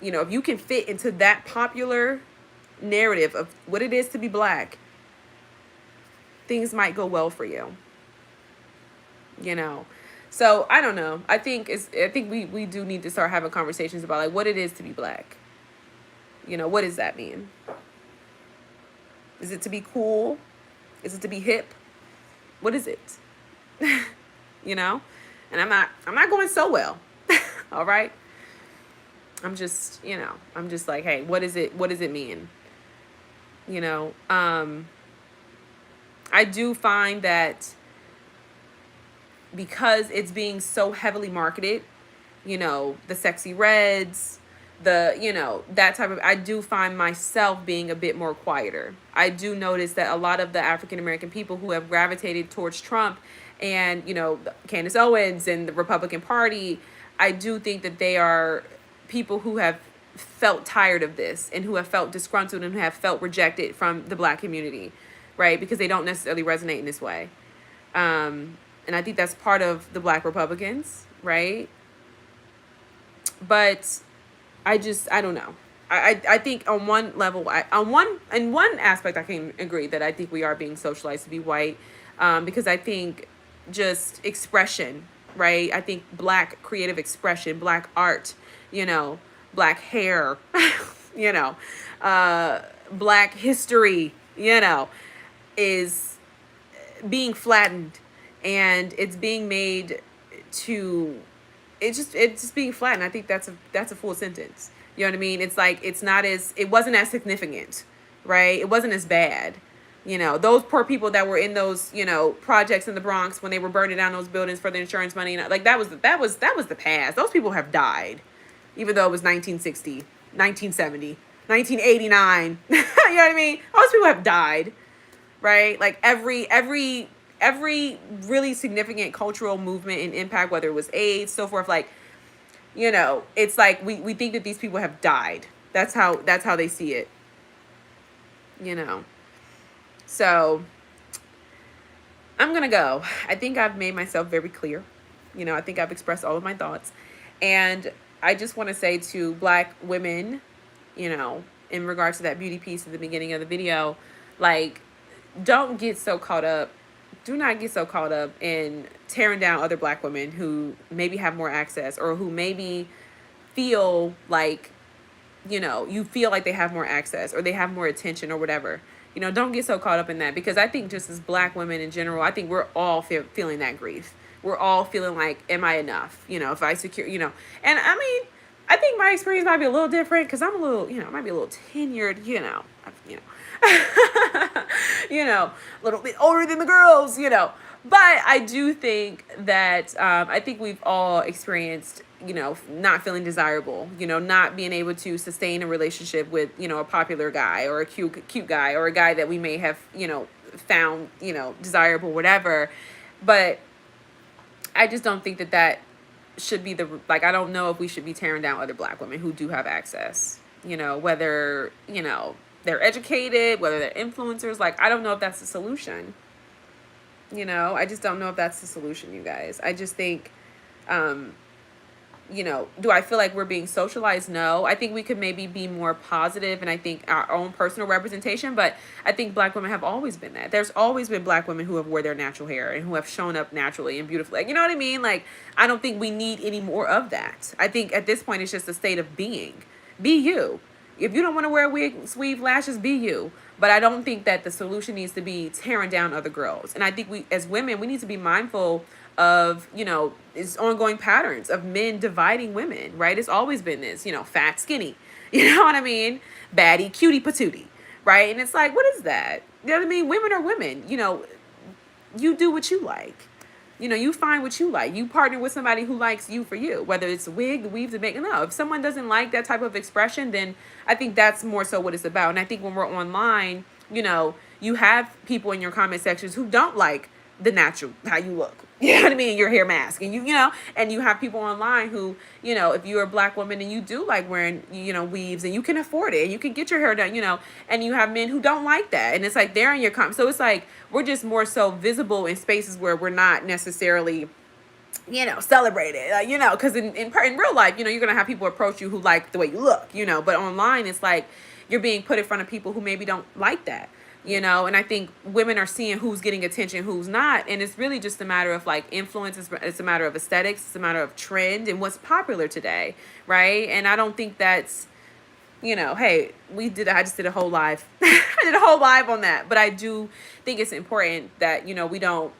If you can fit into that popular narrative of what it is to be black, things might go well for you. So I don't know. I think we do need to start having conversations about what it is to be black. What does that mean? Is it to be cool? Is it to be hip? What is it? And I'm not going so well. All right. I'm just like, hey, what is it? What does it mean? I do find that because it's being so heavily marketed, the sexy reds, that type of, I do find myself being a bit more quieter. I do notice that a lot of the African American people who have gravitated towards Trump and, Candace Owens and the Republican Party, I do think that they are people who have felt tired of this and who have felt disgruntled and who have felt rejected from the black community, right? Because they don't necessarily resonate in this way. And I think that's part of the black Republicans, right? But I don't know. I think on one level, in one aspect, I can agree that I think we are being socialized to be white, because I think just expression, right? I think black creative expression, black art, black hair, black history, is being flattened, and it's being made to, it's just being flattened. I think that's a full sentence. You know what I mean? It's like, it wasn't as significant, right? It wasn't as bad, You know, those poor people that were in those, you know, projects in the Bronx when they were burning down those buildings for the insurance money, like that was the past. Those people have died, even though it was 1960, 1970, 1989. You know what I mean? Those people have died, right? Like every really significant cultural movement and impact, whether it was AIDS, so forth, like, you know, it's like we think that these people have died. That's how they see it, you know. So I'm gonna go. I think I've made myself very clear. You know, I think I've expressed all of my thoughts. And I just want to say to Black women, you know, in regards to that beauty piece at the beginning of the video, like, don't get so caught up. Do not get so caught up in tearing down other Black women who maybe have more access, or who maybe feel like, you know, you feel like they have more access or they have more attention or whatever. You know, don't get so caught up in that, because I think just as Black women in general, I think we're all feeling that grief. We're all feeling like, am I enough? You know, if I secure, you know, and I mean, I think my experience might be a little different because I'm a little, you know, might be a little tenured, you know, you know, a little bit older than the girls, you know. But I do think that I think we've all experienced, you know, not feeling desirable, you know, not being able to sustain a relationship with, you know, a popular guy or a cute guy, or a guy that we may have, you know, found, you know, desirable, whatever. But I just don't think that that should be the, like, I don't know if we should be tearing down other Black women who do have access, you know, whether, you know, they're educated, whether they're influencers. Like, I don't know if that's the solution. You know, I just don't know if that's the solution, you guys. I just think, you know, do I feel like we're being socialized? No. I think we could maybe be more positive, and I think our own personal representation, but I think Black women have always been that. There's always been Black women who have wore their natural hair and who have shown up naturally and beautifully. Like, you know what I mean? Like, I don't think we need any more of that. I think at this point it's just a state of being. Be you. If you don't want to wear wigs, weave, lashes, be you. But I don't think that the solution needs to be tearing down other girls. And I think we, as women, we need to be mindful of, you know, it's ongoing patterns of men dividing women, right? It's always been this, you know, fat, skinny, you know what I mean? Baddie, cutie, patootie, right? And it's like, what is that? You know what I mean? Women are women, you know, you do what you like. You know, you find what you like. You partner with somebody who likes you for you, whether it's a wig, the weave, the makeup. No, if someone doesn't like that type of expression, then I think that's more so what it's about. And I think when we're online, you know, you have people in your comment sections who don't like the natural, how you look. You know what I mean? Your hair mask. And you know, and you have people online who, you know, if you're a Black woman and you do like wearing, you know, weaves and you can afford it and you can get your hair done, you know, and you have men who don't like that. And it's like they're in your comment. So it's like we're just more so visible in spaces where we're not necessarily, you know, celebrated, you know, because in real life, you know, you're going to have people approach you who like the way you look, you know, but online it's like you're being put in front of people who maybe don't like that. You know, and I think women are seeing who's getting attention, who's not. And it's really just a matter of like influence. It's a matter of aesthetics. It's a matter of trend and what's popular today. Right. And I don't think that's, you know, hey, I just did a whole live. I did a whole live on that. But I do think it's important that, you know, we don't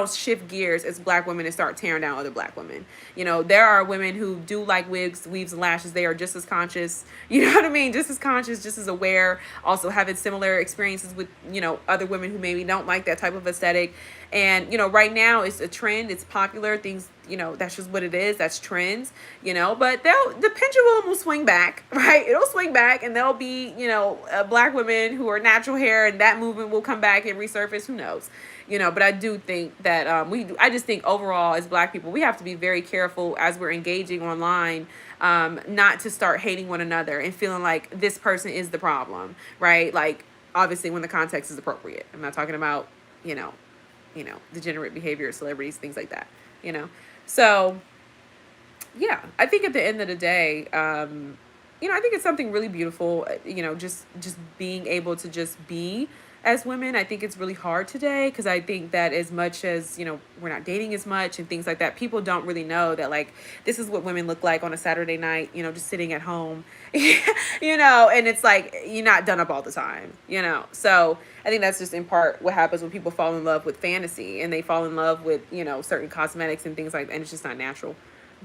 shift gears as Black women and start tearing down other Black women. You know, there are women who do like wigs, weaves, and lashes. They are just as conscious, you know what I mean? Just as conscious, just as aware, also having similar experiences with, you know, other women who maybe don't like that type of aesthetic. And, you know, right now it's a trend, it's popular, things, you know, that's just what it is. That's trends, you know, but the pendulum will swing back, right? It'll swing back and there'll be, you know, Black women who are natural hair, and that movement will come back and resurface. Who knows? You know, but I do think that I just think overall as Black people, we have to be very careful as we're engaging online, not to start hating one another and feeling like this person is the problem, right? Like, obviously when the context is appropriate. I'm not talking about, you know, degenerate behavior, celebrities, things like that, you know? So yeah, I think at the end of the day, you know, I think it's something really beautiful, you know, just being able to just be as women. I think it's really hard today because I think that as much as, you know, we're not dating as much and things like that, people don't really know that, like, this is what women look like on a Saturday night, you know, just sitting at home, you know, and it's like, you're not done up all the time, you know? So I think that's just in part what happens when people fall in love with fantasy and they fall in love with, you know, certain cosmetics and things like that, and it's just not natural.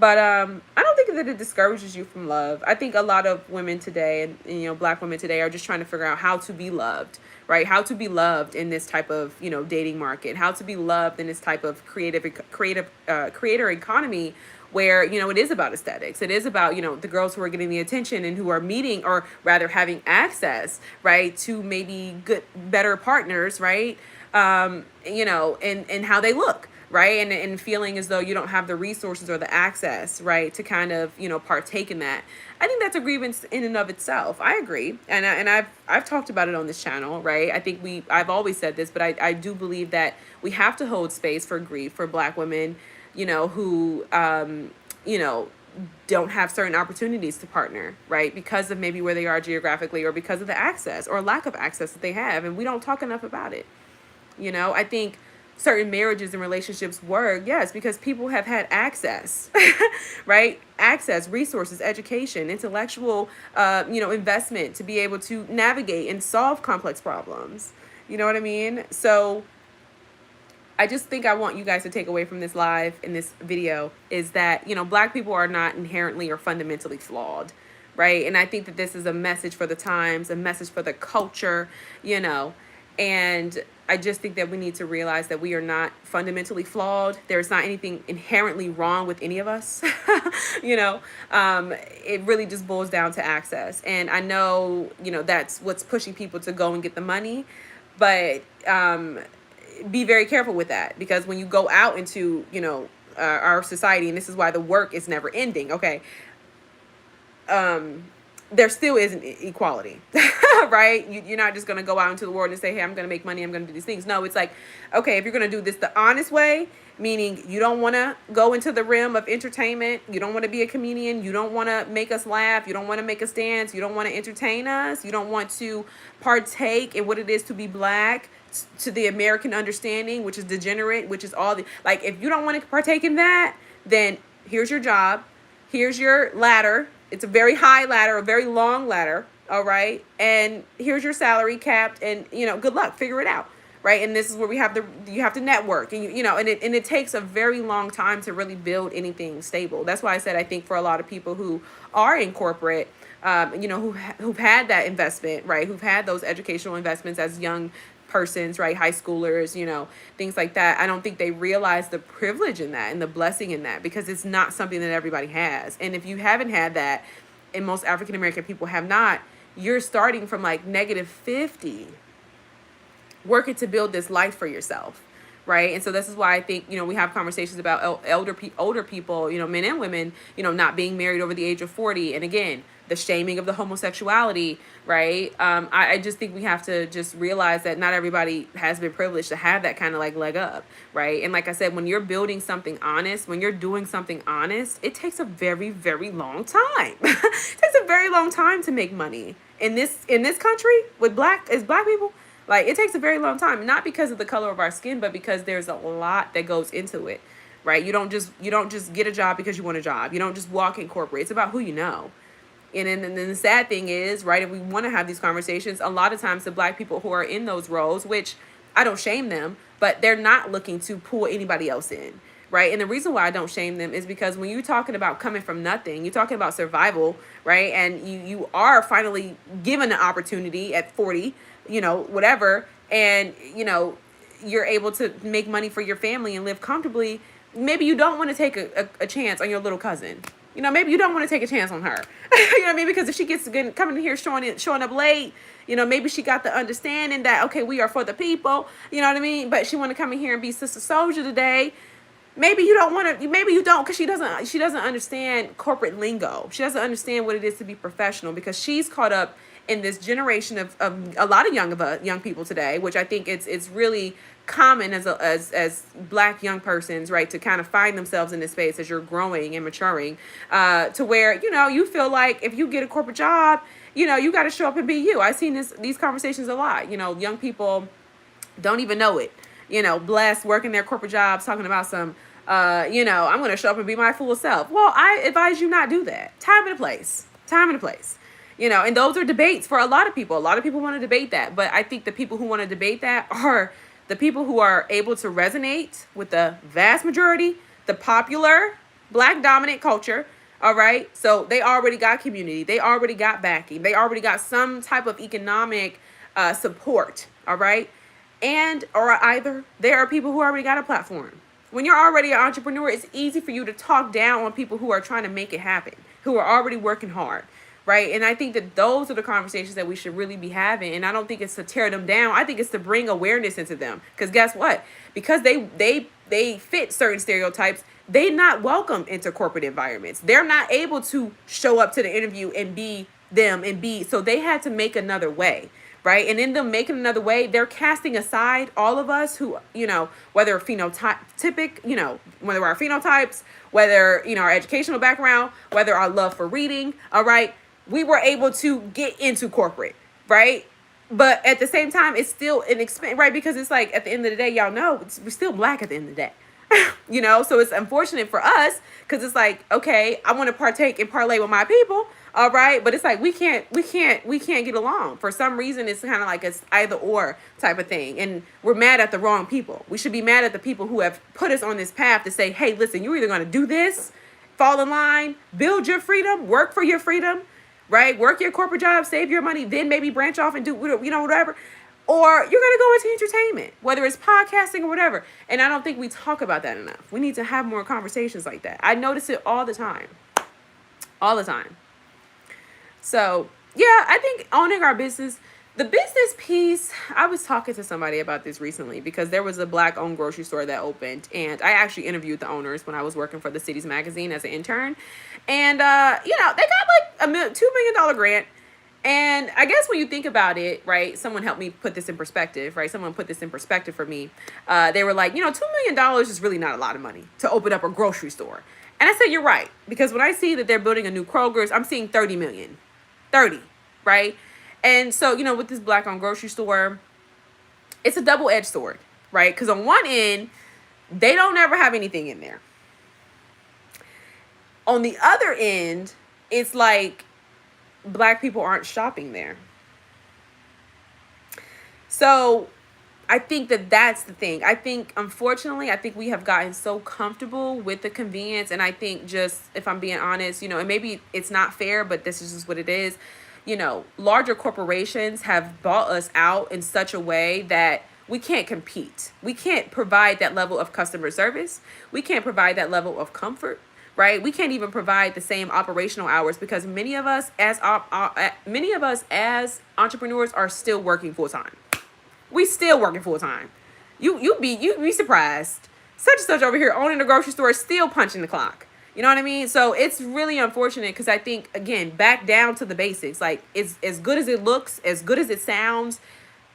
But I don't think that it discourages you from love. I think a lot of women today, and black women today, are just trying to figure out how to be loved, right? How to be loved in this type of dating market. How to be loved in this type of creator economy, where it is about aesthetics. It is about the girls who are getting the attention and who are meeting, or rather having access, right, to maybe better partners, right? And how they look, right? And feeling as though you don't have the resources or the access, right, to kind of partake in that. I think that's a grievance in and of itself. I agree, and I've talked about it on this channel, right? I think I've always said this, but I do believe that we have to hold space for grief for Black women, who don't have certain opportunities to partner, right? Because of maybe where they are geographically, or because of the access or lack of access that they have, and we don't talk enough about it. I think certain marriages and relationships work, yes, because people have had access, right? Access, resources, education, intellectual, investment to be able to navigate and solve complex problems. You know what I mean? So I just think I want you guys to take away from this live in this video is that, Black people are not inherently or fundamentally flawed, right? And I think that this is a message for the times, a message for the culture, and I just think that we need to realize that we are not fundamentally flawed. There's not anything inherently wrong with any of us. It really just boils down to access. And I know, that's what's pushing people to go and get the money. But be very careful with that, because when you go out into, our society, and this is why the work is never ending, okay? There still isn't equality, right? You're not just going to go out into the world and say, hey, I'm going to make money, I'm going to do these things. No, it's like, okay, if you're going to do this the honest way, meaning you don't want to go into the realm of entertainment, you don't want to be a comedian, you don't want to make us laugh, you don't want to make us dance, you don't want to entertain us, you don't want to partake in what it is to be Black, to the American understanding, which is degenerate, which is all the, like, if you don't want to partake in that, then here's your job, here's your ladder. It's a very high ladder, a very long ladder, all right? And here's your salary capped, and, good luck, figure it out, right? And this is where you have to network, and, and it takes a very long time to really build anything stable. That's why I said I think for a lot of people who are in corporate, who've had that investment, right, who've had those educational investments as young persons, right, high schoolers, things like that, I don't think they realize the privilege in that and the blessing in that, because it's not something that everybody has. And if you haven't had that, and most African American people have not, you're starting from like -50, working to build this life for yourself, right? And so this is why I think, we have conversations about older people, men and women, not being married over the age of 40. And again, the shaming of the homosexuality, right? I just think we have to just realize that not everybody has been privileged to have that kind of like leg up, right? And like I said, when you're building something honest, when you're doing something honest, it takes a very, very long time. It takes a very long time to make money in this country with Black people. Like, it takes a very long time, not because of the color of our skin, but because there's a lot that goes into it, right? You don't just get a job because you want a job. You don't just walk in corporate. It's about who you know. And then the sad thing is, right, if we want to have these conversations, a lot of times the Black people who are in those roles, which I don't shame them, but they're not looking to pull anybody else in, right? And the reason why I don't shame them is because when you're talking about coming from nothing, you're talking about survival, right? And you are finally given an opportunity at 40, whatever, and, you're able to make money for your family and live comfortably. Maybe you don't want to take a chance on your little cousin. Maybe you don't want to take a chance on her. You know what I mean? Because if she gets good, coming in here showing up late, maybe she got the understanding that, okay, we are for the people, you know what I mean? But she want to come in here and be Sister Soldier today. Maybe you don't want to, maybe you don't, because she doesn't understand corporate lingo. She doesn't understand what it is to be professional, because she's caught up in this generation of a lot of young people today, which I think it's really common as Black young persons, right, to kind of find themselves in this space as you're growing and maturing, to where, you feel like if you get a corporate job, you got to show up and be you. I've seen these conversations a lot. Young people don't even know it, blessed, working their corporate jobs, talking about some, I'm going to show up and be my full self. Well, I advise you not do that. Time and a place. And those are debates for a lot of people. A lot of people want to debate that. But I think the people who want to debate that are the people who are able to resonate with the vast majority, the popular, Black dominant culture. All right. So they already got community. They already got backing. They already got some type of economic support. All right. And or either there are people who already got a platform. When you're already an entrepreneur, it's easy for you to talk down on people who are trying to make it happen, who are already working hard, right? And I think that those are the conversations that we should really be having. And I don't think it's to tear them down. I think it's to bring awareness into them. Because guess what? Because they fit certain stereotypes, they not welcome into corporate environments. They're not able to show up to the interview and be them and be, so they had to make another way, right? And in them making another way, they're casting aside all of us who, whether phenotypic, whether our phenotypes, whether, our educational background, whether our love for reading, all right? We were able to get into corporate, right? But at the same time, it's still an expense, right? Because it's like, at the end of the day, y'all know, we're still Black at the end of the day. So it's unfortunate for us because it's like, okay, I want to partake and parlay with my people, all right, but it's like we can't get along for some reason. It's kind of like it's either or type of thing, and we're mad at the wrong people. We should be mad at the people who have put us on this path to say, hey, listen, you're either going to do this, fall in line, build your freedom, work for your freedom, right? Work your corporate job, save your money, then maybe branch off and do whatever. Or you're going to go into entertainment, whether it's podcasting or whatever. And I don't think we talk about that enough. We need to have more conversations like that. I notice it all the time. All the time. So, yeah, I think owning our business, the business piece, I was talking to somebody about this recently because there was a Black-owned grocery store that opened. And I actually interviewed the owners when I was working for the Cities Magazine as an intern. And, they got like a $2 million grant. And I guess when you think about it, right, someone helped me put this in perspective, right? Someone put this in perspective for me. They were like, $2 million is really not a lot of money to open up a grocery store. And I said, you're right. Because when I see that they're building a new Kroger's, I'm seeing 30 million. 30, right? And so, with this Black-owned grocery store, it's a double-edged sword, right? Because on one end, they don't ever have anything in there. On the other end, it's like, Black people aren't shopping there. So I think that that's the thing. I think, unfortunately, we have gotten so comfortable with the convenience. And I think just, if I'm being honest, and maybe it's not fair, but this is just what it is. Larger corporations have bought us out in such a way that we can't compete. We can't provide that level of customer service. We can't provide that level of comfort. Right? We can't even provide the same operational hours because many of us as entrepreneurs are still working full time. We still working full time. You'd be surprised. Such and such over here owning a grocery store is still punching the clock. You know what I mean? So it's really unfortunate because I think, again, back down to the basics. Like, it's as good as it looks, as good as it sounds.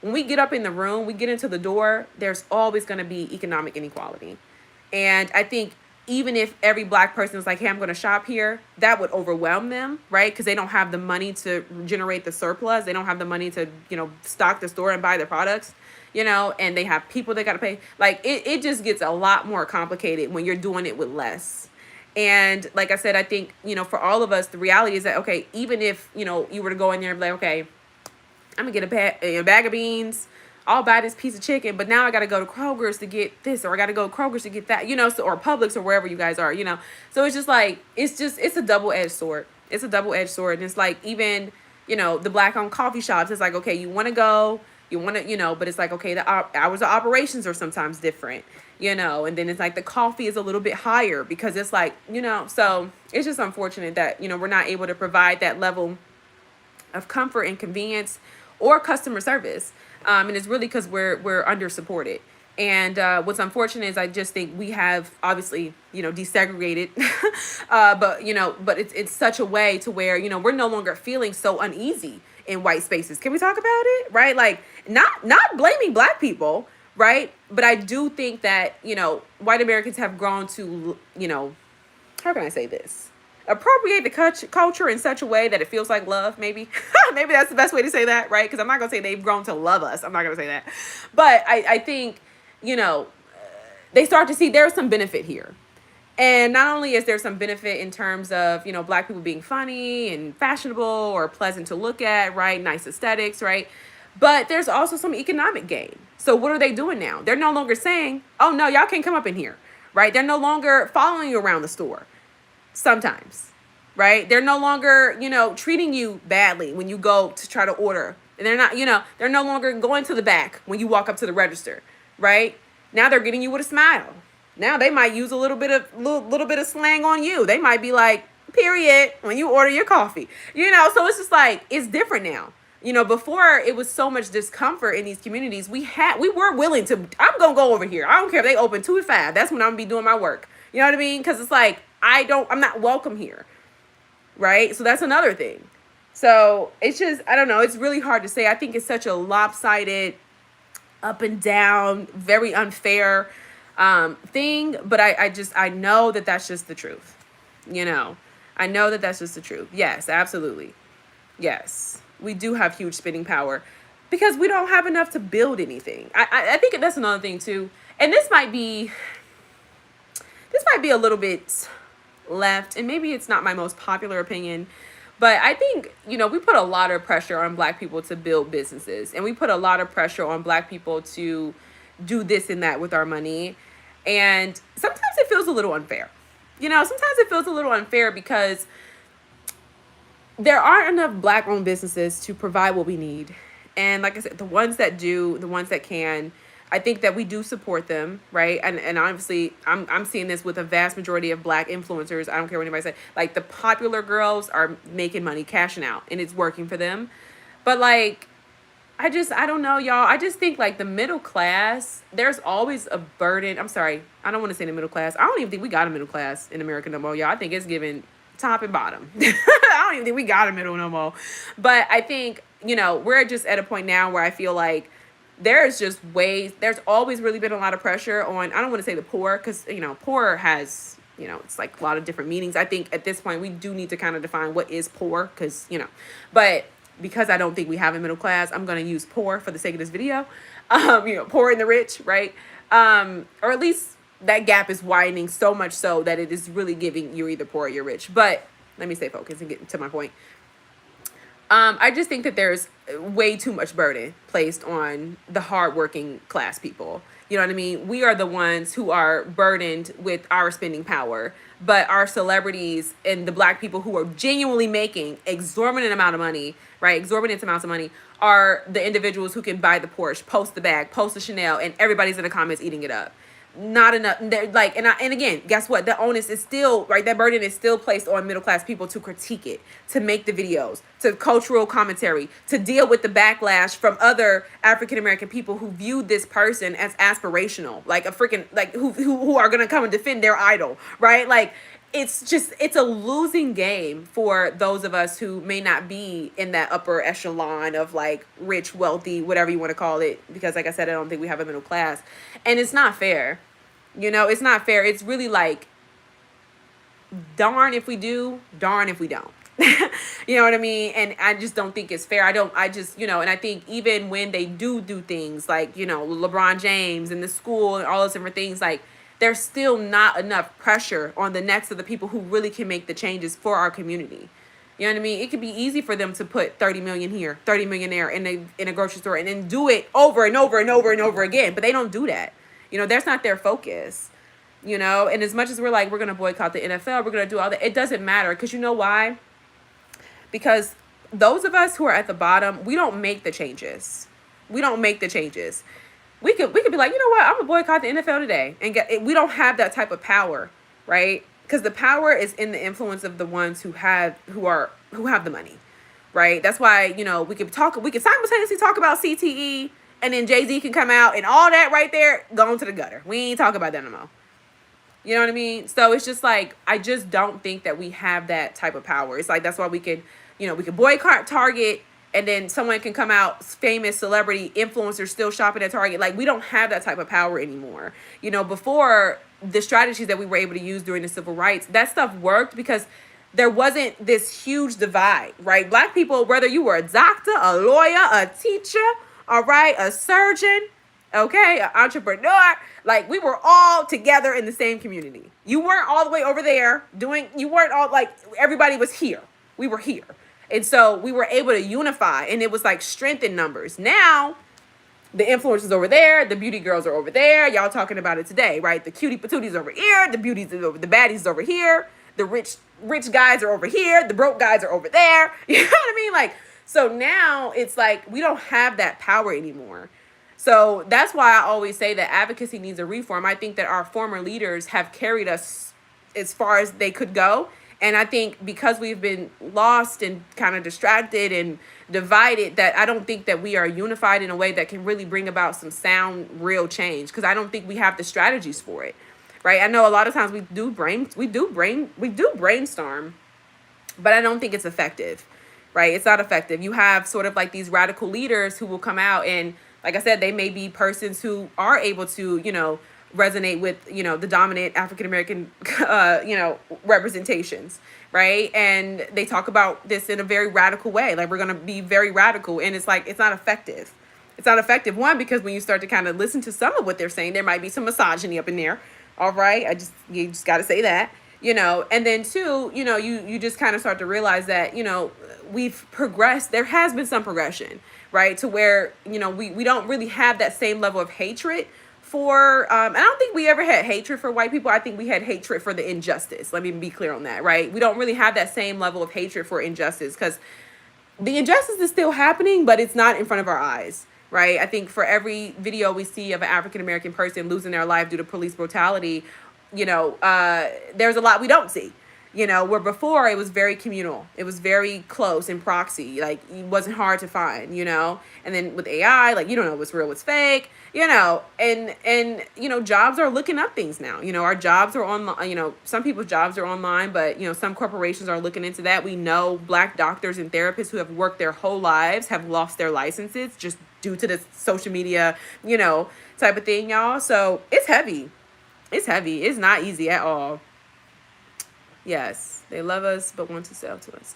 When we get up in the room, we get into the door, there's always going to be economic inequality. And I think even if every Black person is like, hey, I'm going to shop here, that would overwhelm them, right? Because they don't have the money to generate the surplus. They don't have the money to, stock the store and buy the products, and they have people they got to pay. Like, it just gets a lot more complicated when you're doing it with less. And like I said, I think, for all of us, the reality is that, okay, even if, you were to go in there and be like, okay, I'm going to get a bag of beans, I'll buy this piece of chicken, but now I got to go to Kroger's to get this, or I got to go to Kroger's to get that, or Publix or wherever you guys are, So it's just like, it's a double-edged sword. It's a double-edged sword. And it's like, even, the Black-owned coffee shops, it's like, okay, you want to go, but it's like, okay, the hours of operations are sometimes different, and then it's like the coffee is a little bit higher because it's like, so it's just unfortunate that, we're not able to provide that level of comfort and convenience or customer service. And it's really because we're under supported. And what's unfortunate is I just think we have obviously, desegregated, but it's such a way to where, we're no longer feeling so uneasy in white spaces. Can we talk about it? Right? Like, not blaming Black people, right? But I do think that, white Americans have grown to, how can I say this? Appropriate the culture in such a way that it feels like love, maybe. Maybe that's the best way to say that, right? Because I'm not going to say they've grown to love us. I'm not going to say that. But I think, they start to see there's some benefit here. And not only is there some benefit in terms of, Black people being funny and fashionable or pleasant to look at, right? Nice aesthetics, right? But there's also some economic gain. So what are they doing now? They're no longer saying, oh, no, y'all can't come up in here, right? They're no longer following you around the store. sometimes, right? They're no longer, treating you badly when you go to try to order. And they're not, they're no longer going to the back when you walk up to the register, right? Now they're getting you with a smile. Now they might use a little bit of slang on you. They might be like, period, when you order your coffee. So it's just like, it's different now. Before it was so much discomfort in these communities, we were willing to, I'm going to go over here. I don't care if they open 2 to 5. That's when I'm going to be doing my work. You know what I mean? Because it's like, I'm not welcome here. Right? So that's another thing. So it's just, I don't know. It's really hard to say. I think it's such a lopsided, up and down, very unfair thing. But I know that that's just the truth. I know that that's just the truth. Yes, absolutely. Yes. We do have huge spending power because we don't have enough to build anything. I think that's another thing too. And this might be a little bit left, and maybe it's not my most popular opinion, but I think, we put a lot of pressure on Black people to build businesses, and we put a lot of pressure on Black people to do this and that with our money. And sometimes it feels a little unfair. Sometimes it feels a little unfair because there aren't enough Black-owned businesses to provide what we need. And like I said, the ones that do, the ones that can, I think that we do support them, right? And obviously, I'm seeing this with a vast majority of Black influencers. I don't care what anybody says. Like, the popular girls are making money, cashing out, and it's working for them. But, like, I don't know, y'all. I just think, like, the middle class, there's always a burden. I'm sorry. I don't want to say the middle class. I don't even think we got a middle class in America no more, y'all. I think it's given top and bottom. I don't even think we got a middle no more. But I think, we're just at a point now where I feel like there's always really been a lot of pressure on, I don't want to say the poor, because, poor has, it's like a lot of different meanings. I think at this point we do need to kind of define what is poor, because, but because I don't think we have a middle class, I'm going to use poor for the sake of this video. Poor and the rich, right? Or at least that gap is widening so much so that it is really giving you're either poor or you're rich. But let me stay focused and get to my point. I just think that there's way too much burden placed on the hardworking class people. You know what I mean? We are the ones who are burdened with our spending power, but our celebrities and the Black people who are genuinely making exorbitant amount of money, right? Exorbitant amounts of money are the individuals who can buy the Porsche, post the bag, post the Chanel, and everybody's in the comments eating it up. Not enough. They're like, and again, guess what? The onus is still, right? That burden is still placed on middle class people to critique it, to make the videos, to cultural commentary, to deal with the backlash from other African American people who view this person as aspirational, like a freaking, like who are gonna come and defend their idol, right? Like, it's a losing game for those of us who may not be in that upper echelon of like rich, wealthy, whatever you want to call it. Because like I said, I don't think we have a middle class, and it's not fair. It's not fair. It's really like, darn if we do, darn if we don't. You know what I mean? And I just don't think it's fair. And I think even when they do things like, LeBron James and the school and all those different things, like, there's still not enough pressure on the necks of the people who really can make the changes for our community. You know what I mean? It could be easy for them to put 30 million here, 30 million there in a grocery store, and then do it over and over and over and over again. But they don't do that. That's not their focus. And as much as we're like, we're going to boycott the NFL, we're going to do all that, it doesn't matter. Because you know why? Because those of us who are at the bottom, we don't make the changes. We don't make the changes. We could be like, you know what? I'm gonna boycott the NFL today, and we don't have that type of power, right? Because the power is in the influence of the ones who have the money, right? That's why we could simultaneously talk about CTE, and then Jay-Z can come out and all that right there go into the gutter. We ain't talk about that no more. You know what I mean? So it's just like, I just don't think that we have that type of power. It's like, that's why we could boycott Target, and then someone can come out, famous celebrity influencers still shopping at Target. Like, we don't have that type of power anymore. Before, the strategies that we were able to use during the civil rights, that stuff worked because there wasn't this huge divide, right? Black people, whether you were a doctor, a lawyer, a teacher, all right, a surgeon, okay, an entrepreneur, like, we were all together in the same community. You weren't all the way over there you weren't all, like, everybody was here. We were here. And so we were able to unify, and it was like strength in numbers. Now, the influencers over there, the beauty girls are over there. Y'all talking about it today, right? The cutie patooties over here, the beauties over, the baddies over here. the rich guys are over here, the broke guys are over there. You know what I mean? Like, so now it's like we don't have that power anymore. So that's why I always say that advocacy needs a reform. I think that our former leaders have carried us as far as they could go. And I think because we've been lost and kind of distracted and divided, that I don't think that we are unified in a way that can really bring about some sound, real change. Because I don't think we have the strategies for it, right? I know a lot of times we do brainstorm, but I don't think it's effective, right? It's not effective. You have sort of like these radical leaders who will come out and, like I said, they may be persons who are able to, resonate with, the dominant African American, representations, right? And they talk about this in a very radical way. Like, we're going to be very radical. And it's like, it's not effective. It's not effective. One, because when you start to kind of listen to some of what they're saying, there might be some misogyny up in there. All right. You just got to say that, and then two, you just kind of start to realize that, we've progressed. There has been some progression, right? To where, we don't really have that same level of hatred for, I don't think we ever had hatred for white people. I think we had hatred for the injustice. Let me be clear on that, right? We don't really have that same level of hatred for injustice, because the injustice is still happening, but it's not in front of our eyes, right? I think for every video we see of an African American person losing their life due to police brutality, there's a lot we don't see. Where before it was very communal, it was very close and proxy, like it wasn't hard to find, and then with AI, like, you don't know what's real, what's fake, and jobs are looking up things now. Our jobs are online, some people's jobs are online, but, some corporations are looking into that. We know Black doctors and therapists who have worked their whole lives have lost their licenses just due to the social media, type of thing, y'all. So it's heavy. It's heavy. It's not easy at all. Yes, they love us, but want to sell to us.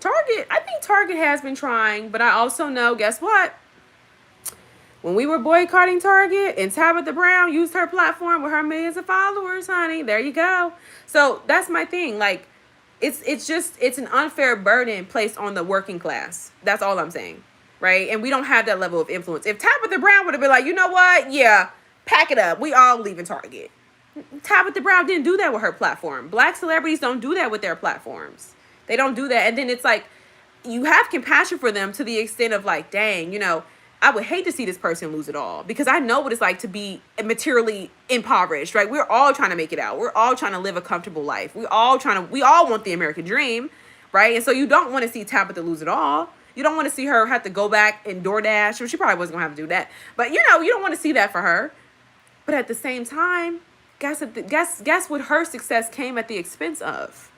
I think Target has been trying, but I also know, guess what? When we were boycotting Target and Tabitha Brown used her platform with her millions of followers, honey, there you go. So that's my thing. Like, it's an unfair burden placed on the working class. That's all I'm saying. Right? And we don't have that level of influence. If Tabitha Brown would have been like, you know what? Yeah, pack it up. We all leaving Target. Tabitha Brown didn't do that with her platform. Black celebrities don't do that with their platforms. They don't do that. And then it's like, you have compassion for them to the extent of like, dang, I would hate to see this person lose it all, because I know what it's like to be materially impoverished, right? We're all trying to make it out. We're all trying to live a comfortable life. We all want the American dream, right? And so you don't want to see Tabitha lose it all. You don't want to see her have to go back and DoorDash. Well, she probably wasn't going to have to do that. But, you don't want to see that for her. But at the same time, guess what her success came at the expense of?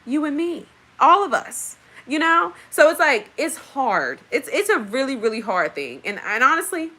You and me. All of us. So it's like, it's hard. It's a really, really hard thing. And honestly,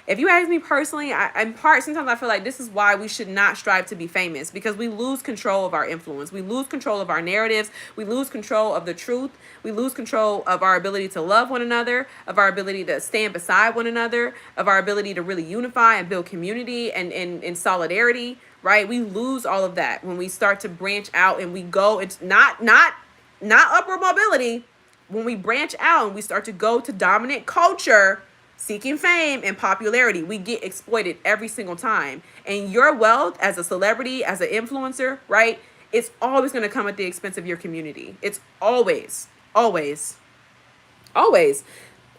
if you ask me personally, sometimes I feel like this is why we should not strive to be famous, because we lose control of our influence. We lose control of our narratives. We lose control of the truth. We lose control of our ability to love one another, of our ability to stand beside one another, of our ability to really unify and build community and solidarity, right? We lose all of that when we start to branch out and we go, it's not upward mobility. When we branch out and we start to go to dominant culture, seeking fame and popularity, we get exploited every single time. And your wealth as a celebrity, as an influencer, right? It's always going to come at the expense of your community. It's always.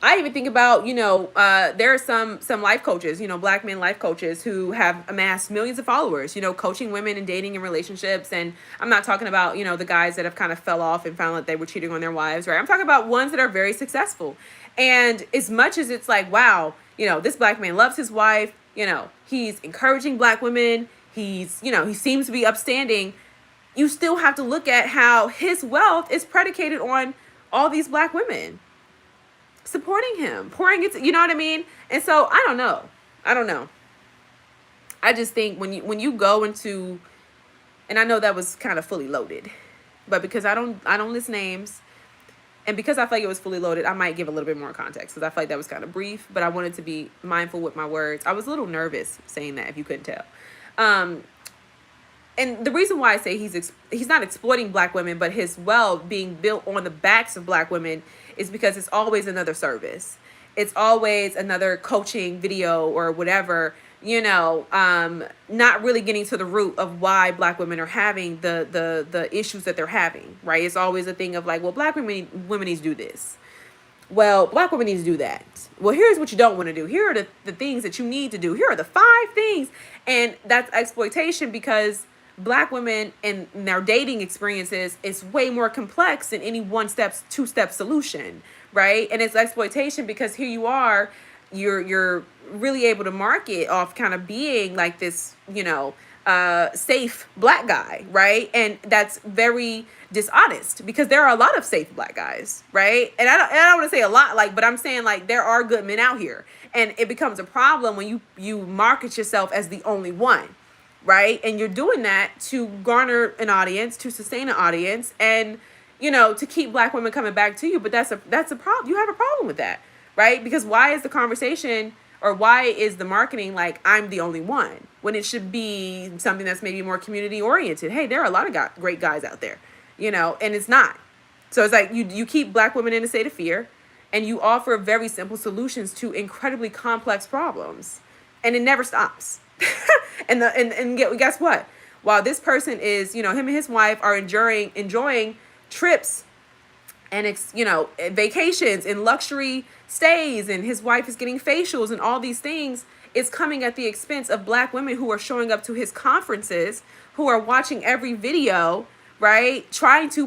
I even think about, there are some life coaches, Black men life coaches who have amassed millions of followers, coaching women and dating and relationships. And I'm not talking about, the guys that have kind of fell off and found that they were cheating on their wives, right? I'm talking about ones that are very successful. And as much as it's like, wow, this Black man loves his wife, he's encouraging Black women, he seems to be upstanding. You still have to look at how his wealth is predicated on all these Black women supporting him, pouring it, you know what I mean? And so I don't know. I just think when you go into, and I know that was kind of fully loaded, but because I don't list names, and because I feel like it was fully loaded, I might give a little bit more context, because I feel like that was kind of brief, but I wanted to be mindful with my words. I was a little nervous saying that, if you couldn't tell. And the reason why I say he's not exploiting Black women, but his wealth being built on the backs of Black women, is because it's always another service. it's always another coaching video or whatever, not really getting to the root of why black women are having the issues that they're having, right? It's always a thing of like, well, black women need to do this. Well, black women need to do that. Well, here's what you don't want to do. Here are the things that you need to do. Here are the 5 things. And that's exploitation, because black women and their dating experiences is way more complex than any 1-step, 2-step solution, right? And it's exploitation because here you are, you're really able to market off kind of being like this, safe black guy, right? And that's very dishonest, because there are a lot of safe black guys, right? And I don't want to say a lot, like, but I'm saying like there are good men out here, and it becomes a problem when you market yourself as the only one, right? And you're doing that to garner an audience, to sustain an audience, and to keep black women coming back to you. But that's a problem. You have a problem with that, right? Because why is the conversation, or why is the marketing like I'm the only one, when it should be something that's maybe more community oriented? Hey, there are a lot of great guys out there, and it's not. So it's like you keep black women in a state of fear, and you offer very simple solutions to incredibly complex problems, and it never stops. and guess what? While this person is, him and his wife are enjoying trips and vacations and luxury stays, and his wife is getting facials and all these things, it's coming at the expense of black women who are showing up to his conferences, who are watching every video, right? Trying to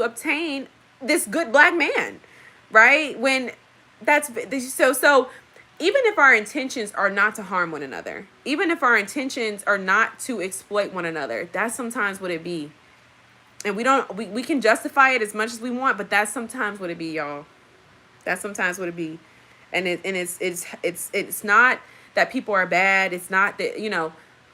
obtain this good black man, right? When that's so even if our intentions are not to harm one another, even if our intentions are not to exploit one another, that's sometimes what it be. And we can justify it as much as we want, but that's sometimes what it be, y'all. That's sometimes what it be. And it's not that people are bad. It's not that,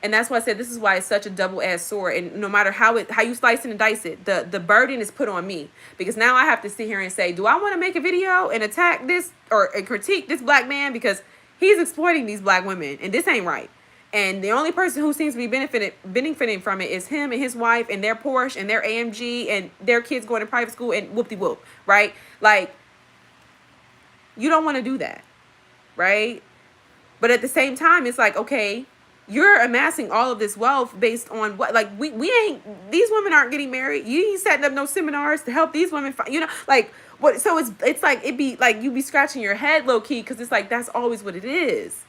and that's why I said this is why it's such a double-edged sword. And no matter how you slice it and dice it, the burden is put on me, because now I have to sit here and say, do I want to make a video and attack this or critique this black man because he's exploiting these black women, and this ain't right. And the only person who seems to be benefiting from it is him and his wife and their Porsche and their AMG and their kids going to private school and whoop-de-whoop, right? Like, you don't want to do that, right? But at the same time, it's like, okay, you're amassing all of this wealth based on what? Like, these women aren't getting married. You ain't setting up no seminars to help these women like, what? So it's like, it'd be like you be scratching your head low key, because it's like that's always what it is.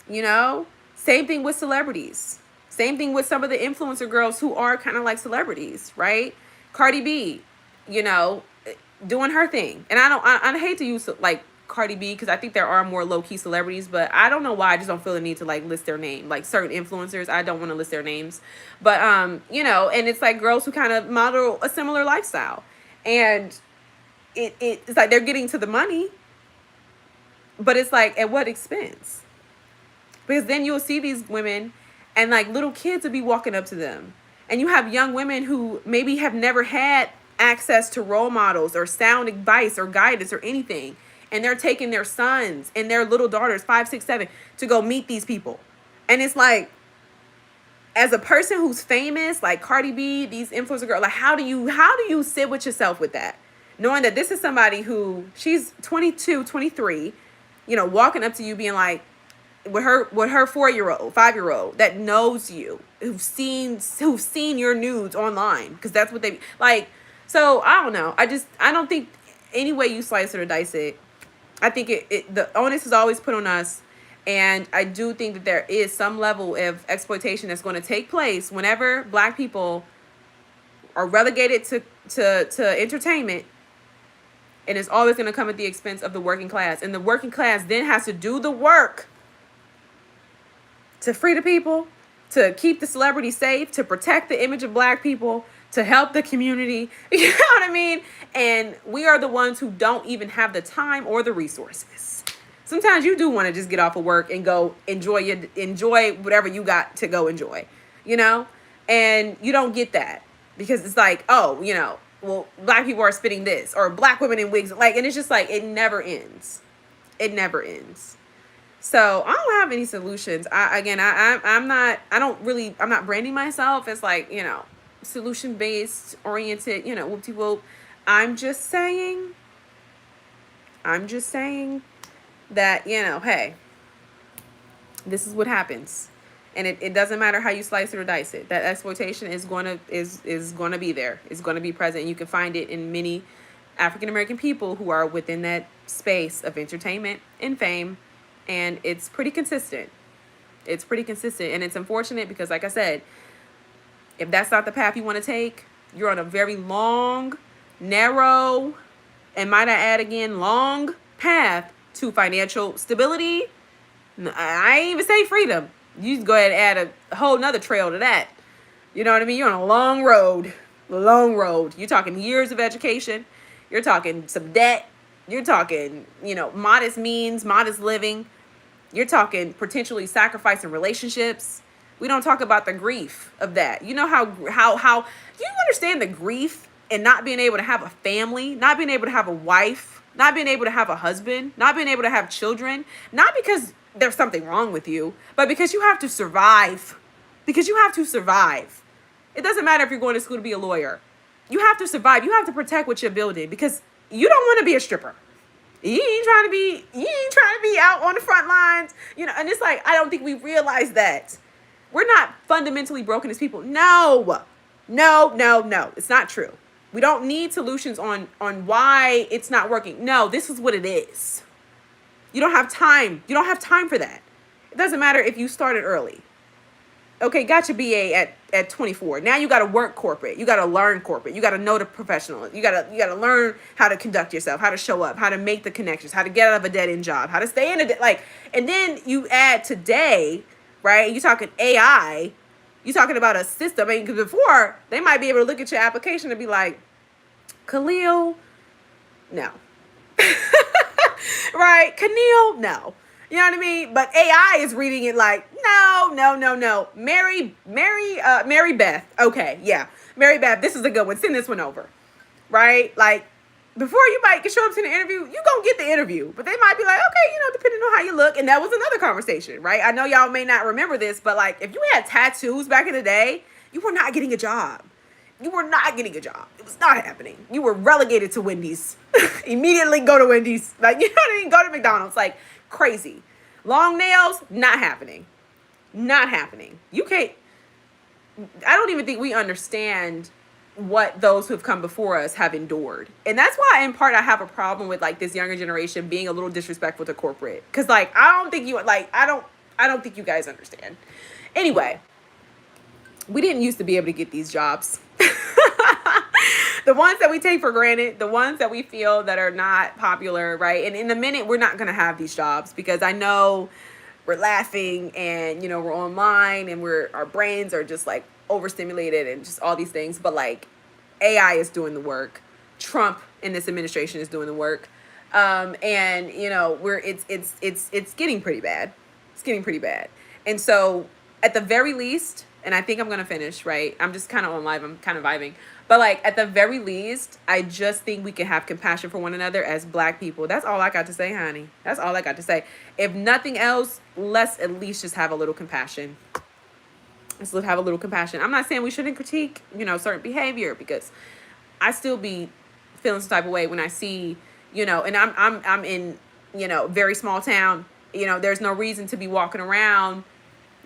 Same thing with celebrities. Same thing with some of the influencer girls who are kind of like celebrities, right? Cardi B, doing her thing. And I hate to use like Cardi B, because I think there are more low-key celebrities, but I don't know why I just don't feel the need to like list their name. Like certain influencers, I don't want to list their names. But and it's like girls who kind of model a similar lifestyle. And it's like they're getting to the money, but it's like, at what expense? Because then you'll see these women and like little kids will be walking up to them. And you have young women who maybe have never had access to role models or sound advice or guidance or anything. And they're taking their sons and their little daughters, 5, 6, 7, to go meet these people. And it's like, as a person who's famous, like Cardi B, these influencer girls, like how do you sit with yourself with that? Knowing that this is somebody who, she's 22, 23, walking up to you being like, with her 4-year-old, 5-year-old that knows you, who've seen your nudes online, because that's what they like. So I don't know. I don't think any way you slice it or dice it, I think the onus is always put on us. And I do think that there is some level of exploitation that's going to take place whenever black people are relegated to entertainment. And it's always going to come at the expense of the working class. And the working class then has to do the work to free the people, to keep the celebrity safe, to protect the image of black people, to help the community. You know what I mean? And we are the ones who don't even have the time or the resources. Sometimes you do want to just get off of work and go enjoy whatever you got to go enjoy, and you don't get that, because it's like, oh, well, black people are spitting this, or black women in wigs, like, and it's just like, it never ends. It never ends. So I don't have any solutions. I'm not branding myself as like, solution based oriented, whoop-de-whoop. I'm just saying, I'm just saying that, hey, this is what happens. And it doesn't matter how you slice it or dice it. That exploitation is going to be there. It's going to be present. You can find it in many African American people who are within that space of entertainment and fame, and it's pretty consistent. It's pretty consistent, and it's unfortunate because, like I said, if that's not the path you want to take, you're on a very long, narrow, and might I add again, long path to financial stability. I ain't even say freedom. You just go ahead and add a whole nother trail to that. You know what I mean? You're on a long road. Long road. You're talking years of education. You're talking some debt. You're talking, modest means, modest living. You're talking potentially sacrificing relationships. We don't talk about the grief of that. You know how do you understand the grief and not being able to have a family, not being able to have a wife, not being able to have a husband, not being able to have children, not because there's something wrong with you, but because you have to survive. Because you have to survive. It doesn't matter if you're going to school to be a lawyer. You have to survive. You have to protect what you're building because you don't want to be a stripper. You ain't trying to be out on the front lines, and it's like, I don't think we realize that. We're not fundamentally broken as people. No. It's not true. We don't need solutions on why it's not working. No, this is what it is. You don't have time. You don't have time for that. It doesn't matter if you started early. Okay, got your BA at 24. Now you got to work corporate. You got to learn corporate. You got to know the professional. You got to learn how to conduct yourself, how to show up, how to make the connections, how to get out of a dead end job, how to stay in and then you add today, right? You talking AI. You talking about a system. I mean, because before they might be able to look at your application and be like, Khalil, no. Right? Keneal, no. You know what I mean? But AI is reading it like, no. Mary Beth. Okay, yeah. Mary Beth, this is a good one. Send this one over. Right? Like, before you might show up to the interview, you gonna get the interview. But they might be like, okay, depending on how you look. And that was another conversation, right? I know y'all may not remember this, but like, if you had tattoos back in the day, you were not getting a job. You were not getting a job. It was not happening. You were relegated to Wendy's. Immediately go to Wendy's. Like, you know what I mean? Go to McDonald's. Like, crazy. Long nails, not happening. Not happening. You can't. I don't even think we understand what those who have come before us have endured. And that's why, in part, I have a problem with, like, this younger generation being a little disrespectful to corporate. Because, like, I don't think you guys understand. Anyway, we didn't used to be able to get these jobs. The ones that we take for granted, the ones that we feel that are not popular, right? And in a minute, we're not going to have these jobs because I know we're laughing and, we're online and our brains are just like overstimulated and just all these things. But like AI is doing the work. Trump in this administration is doing the work. And, it's getting pretty bad. It's getting pretty bad. And so at the very least, and I think I'm going to finish, right? I'm just kind of on live. I'm kind of vibing. But like at the very least, I just think we can have compassion for one another as Black people. That's all I got to say, honey. That's all I got to say. If nothing else, let's at least just have a little compassion. Let's have a little compassion. I'm not saying we shouldn't critique, certain behavior because I still be feeling some type of way when I see, and I'm in, very small town. There's no reason to be walking around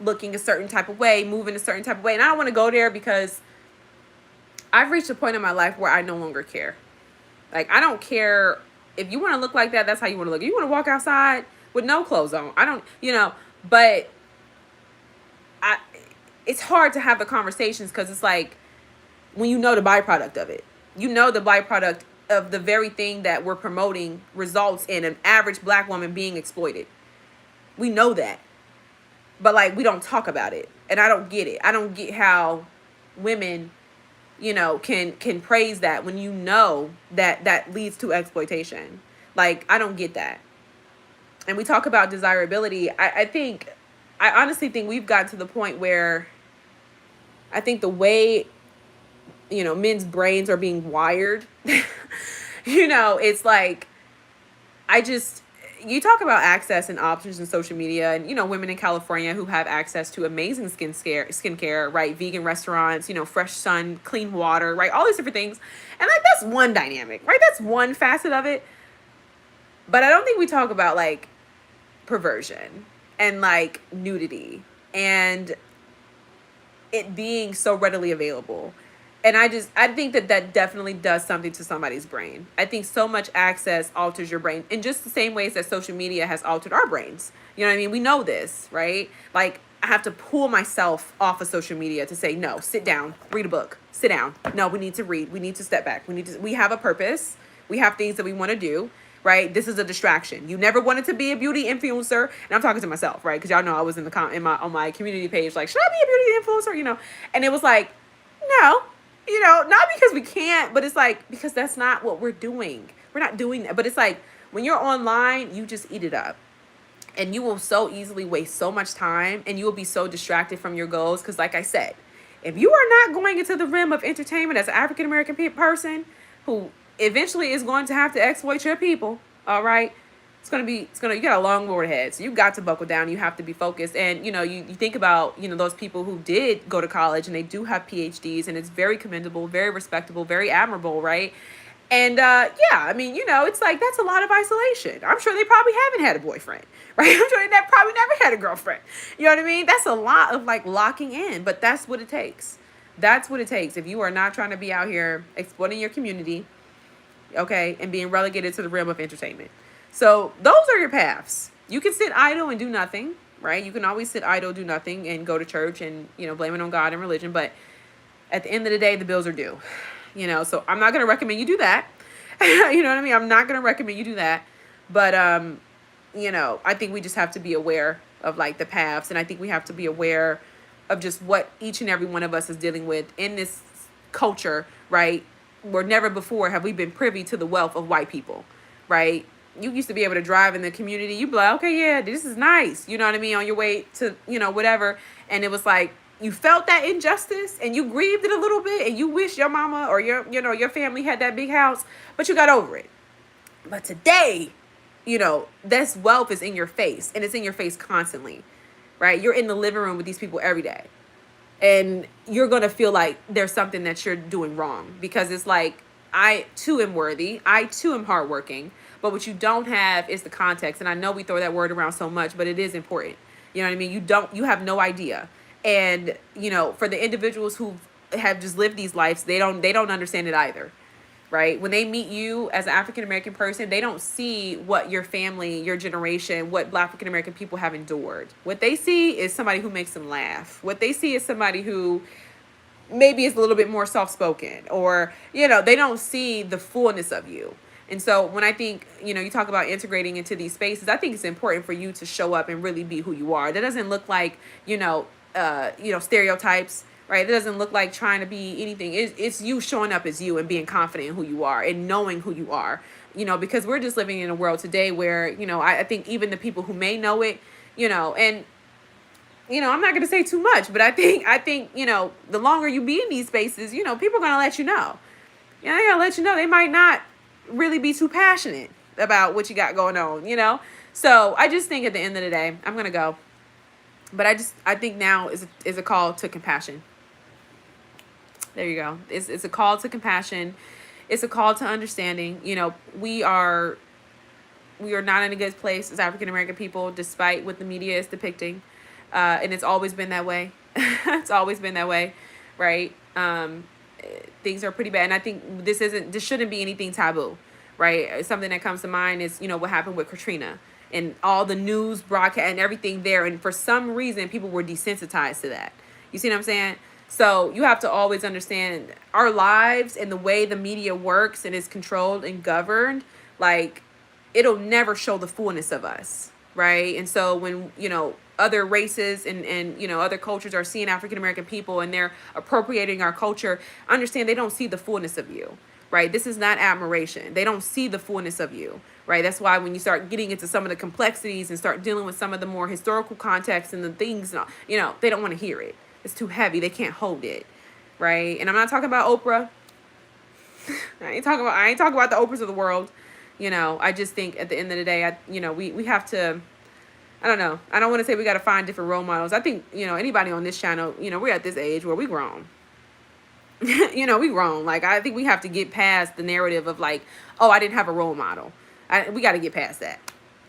looking a certain type of way, moving a certain type of way. And I don't want to go there because I've reached a point in my life where I no longer care. Like, I don't care if you want to look like that. That's how you want to look. If you want to walk outside with no clothes on, I don't, but it's hard to have the conversations because it's like when you know the byproduct of it, the byproduct of the very thing that we're promoting results in an average Black woman being exploited. We know that, but like, we don't talk about it. And I don't get it. I don't get how women can praise that when that leads to exploitation. Like, I don't get that. And we talk about desirability. I honestly think we've got to the point where I think the way, men's brains are being wired, it's like, you talk about access and options in social media, and women in California who have access to amazing skincare, right? Vegan restaurants, fresh sun, clean water, right? All these different things. And like that's one dynamic, right? That's one facet of it. But I don't think we talk about like perversion and like nudity and it being so readily available. And I think that definitely does something to somebody's brain. I think so much access alters your brain in just the same ways that social media has altered our brains. You know what I mean? We know this, right? Like I have to pull myself off of social media to say, no, sit down, read a book, sit down. No, we need to read. We need to step back. We have a purpose. We have things that we want to do, right? This is a distraction. You never wanted to be a beauty influencer. And I'm talking to myself, right? Because y'all know I was in the on my community page, like, should I be a beauty influencer? And it was like, no, not because we can't, but it's like, because that's not what we're doing. We're not doing that. But it's like, when you're online, you just eat it up. And you will so easily waste so much time and you will be so distracted from your goals. Because like I said, if you are not going into the realm of entertainment as an African-American person who eventually is going to have to exploit your people, all right, you got a long road ahead. So you got to buckle down. You have to be focused. And, you think about, those people who did go to college and they do have PhDs and it's very commendable, very respectable, very admirable, right? And yeah, I mean, it's like that's a lot of isolation. I'm sure they probably haven't had a boyfriend, right? I'm sure they probably never had a girlfriend. You know what I mean? That's a lot of like locking in, but that's what it takes. That's what it takes. If you are not trying to be out here exploiting your community, okay, and being relegated to the realm of entertainment. So those are your paths. You can sit idle and do nothing, right? You can always sit idle, do nothing, and go to church and, blame it on God and religion. But at the end of the day, the bills are due. So I'm not going to recommend you do that. You know what I mean? I'm not going to recommend you do that. But, I think we just have to be aware of like the paths. And I think we have to be aware of just what each and every one of us is dealing with in this culture, right? Where never before have we been privy to the wealth of white people, right? You used to be able to drive in the community. You'd be like, okay, yeah, this is nice. You know what I mean? On your way to, whatever. And it was like, you felt that injustice and you grieved it a little bit and you wish your mama or your family had that big house, but you got over it. But today, this wealth is in your face and it's in your face constantly, right? You're in the living room with these people every day and you're going to feel like there's something that you're doing wrong because it's like, I too am worthy. I too am hardworking, but what you don't have is the context. And I know we throw that word around so much, but it is important. You know what I mean? You have no idea. And, for the individuals who have just lived these lives, they don't understand it either, right? When they meet you as an African-American person, they don't see what your family, your generation, what Black African-American people have endured. What they see is somebody who makes them laugh. What they see is somebody who maybe is a little bit more soft-spoken or, they don't see the fullness of you. And so when I think, you talk about integrating into these spaces, I think it's important for you to show up and really be who you are. That doesn't look like, stereotypes, right? It doesn't look like trying to be anything. It's you showing up as you and being confident in who you are and knowing who you are, because we're just living in a world today where, I think even the people who may know it, and, I'm not going to say too much, but I think, the longer you be in these spaces, people are going to let you know. They're going to let you know they might not really be too passionate about what you got going on, So I just think at the end of the day, I'm going to go. But I think now is a call to compassion. There you go. It's a call to compassion. It's a call to understanding. We are not in a good place as African American people, despite what the media is depicting, and it's always been that way. It's always been that way, right? Things are pretty bad, and I think this shouldn't be anything taboo, right? Something that comes to mind is what happened with Katrina. And all the news broadcast and everything there. And for some reason, people were desensitized to that. You see what I'm saying? So you have to always understand our lives and the way the media works and is controlled and governed. Like, it'll never show the fullness of us, right? And so when, other races and other cultures are seeing African-American people and they're appropriating our culture, understand they don't see the fullness of you, right? This is not admiration. They don't see the fullness of you. Right. That's why when you start getting into some of the complexities and start dealing with some of the more historical context and the things, they don't want to hear it. It's too heavy. They can't hold it. Right. And I'm not talking about Oprah. I ain't talking about the Oprahs of the world. I just think at the end of the day, we have to, I don't know. I don't want to say we got to find different role models. I think, anybody on this channel, we're at this age where we grown. We grown. Like, I think we have to get past the narrative of like, oh, I didn't have a role model. We got to get past that.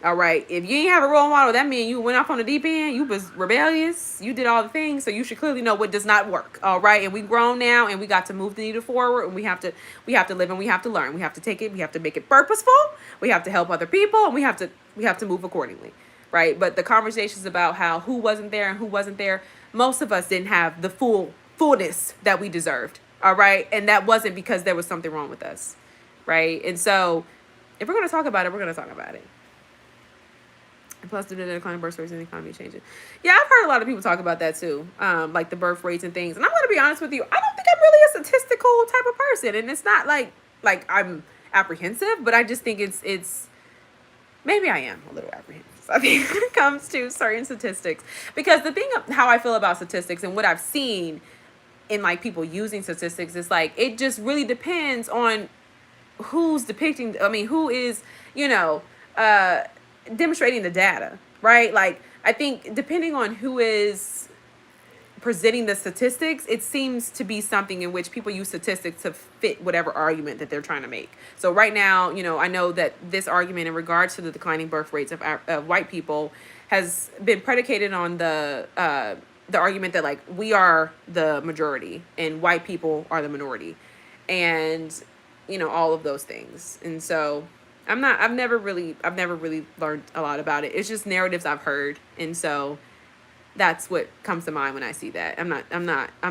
All right. If you ain't have a role model, that means you went off on the deep end. You was rebellious. You did all the things. So you should clearly know what does not work. All right. And we grown now, and we got to move the needle forward, and we have to live, and we have to learn. We have to take it. We have to make it purposeful. We have to help other people, and we have to move accordingly. Right. But the conversations about how who wasn't there and who wasn't there, most of us didn't have the fullness that we deserved. All right. And that wasn't because there was something wrong with us. Right. And so if we're going to talk about it, we're going to talk about it. And plus, due to the declining birth rates and the economy changing. Yeah, I've heard a lot of people talk about that too, like the birth rates and things. And I'm going to be honest with you, I don't think I'm really a statistical type of person. And it's not like I'm apprehensive, but I just think it's maybe I am a little apprehensive, I think, when it comes to certain statistics. Because the thing of how I feel about statistics and what I've seen in like people using statistics is like, it just really depends on who's depicting, who is, demonstrating the data, right? Like, I think depending on who is presenting the statistics, it seems to be something in which people use statistics to fit whatever argument that they're trying to make. So right now, I know that this argument in regards to the declining birth rates of white people has been predicated on the argument that like we are the majority and white people are the minority, and all of those things. And so I've never really learned a lot about it. It's just narratives I've heard. And so that's what comes to mind when I see that. I'm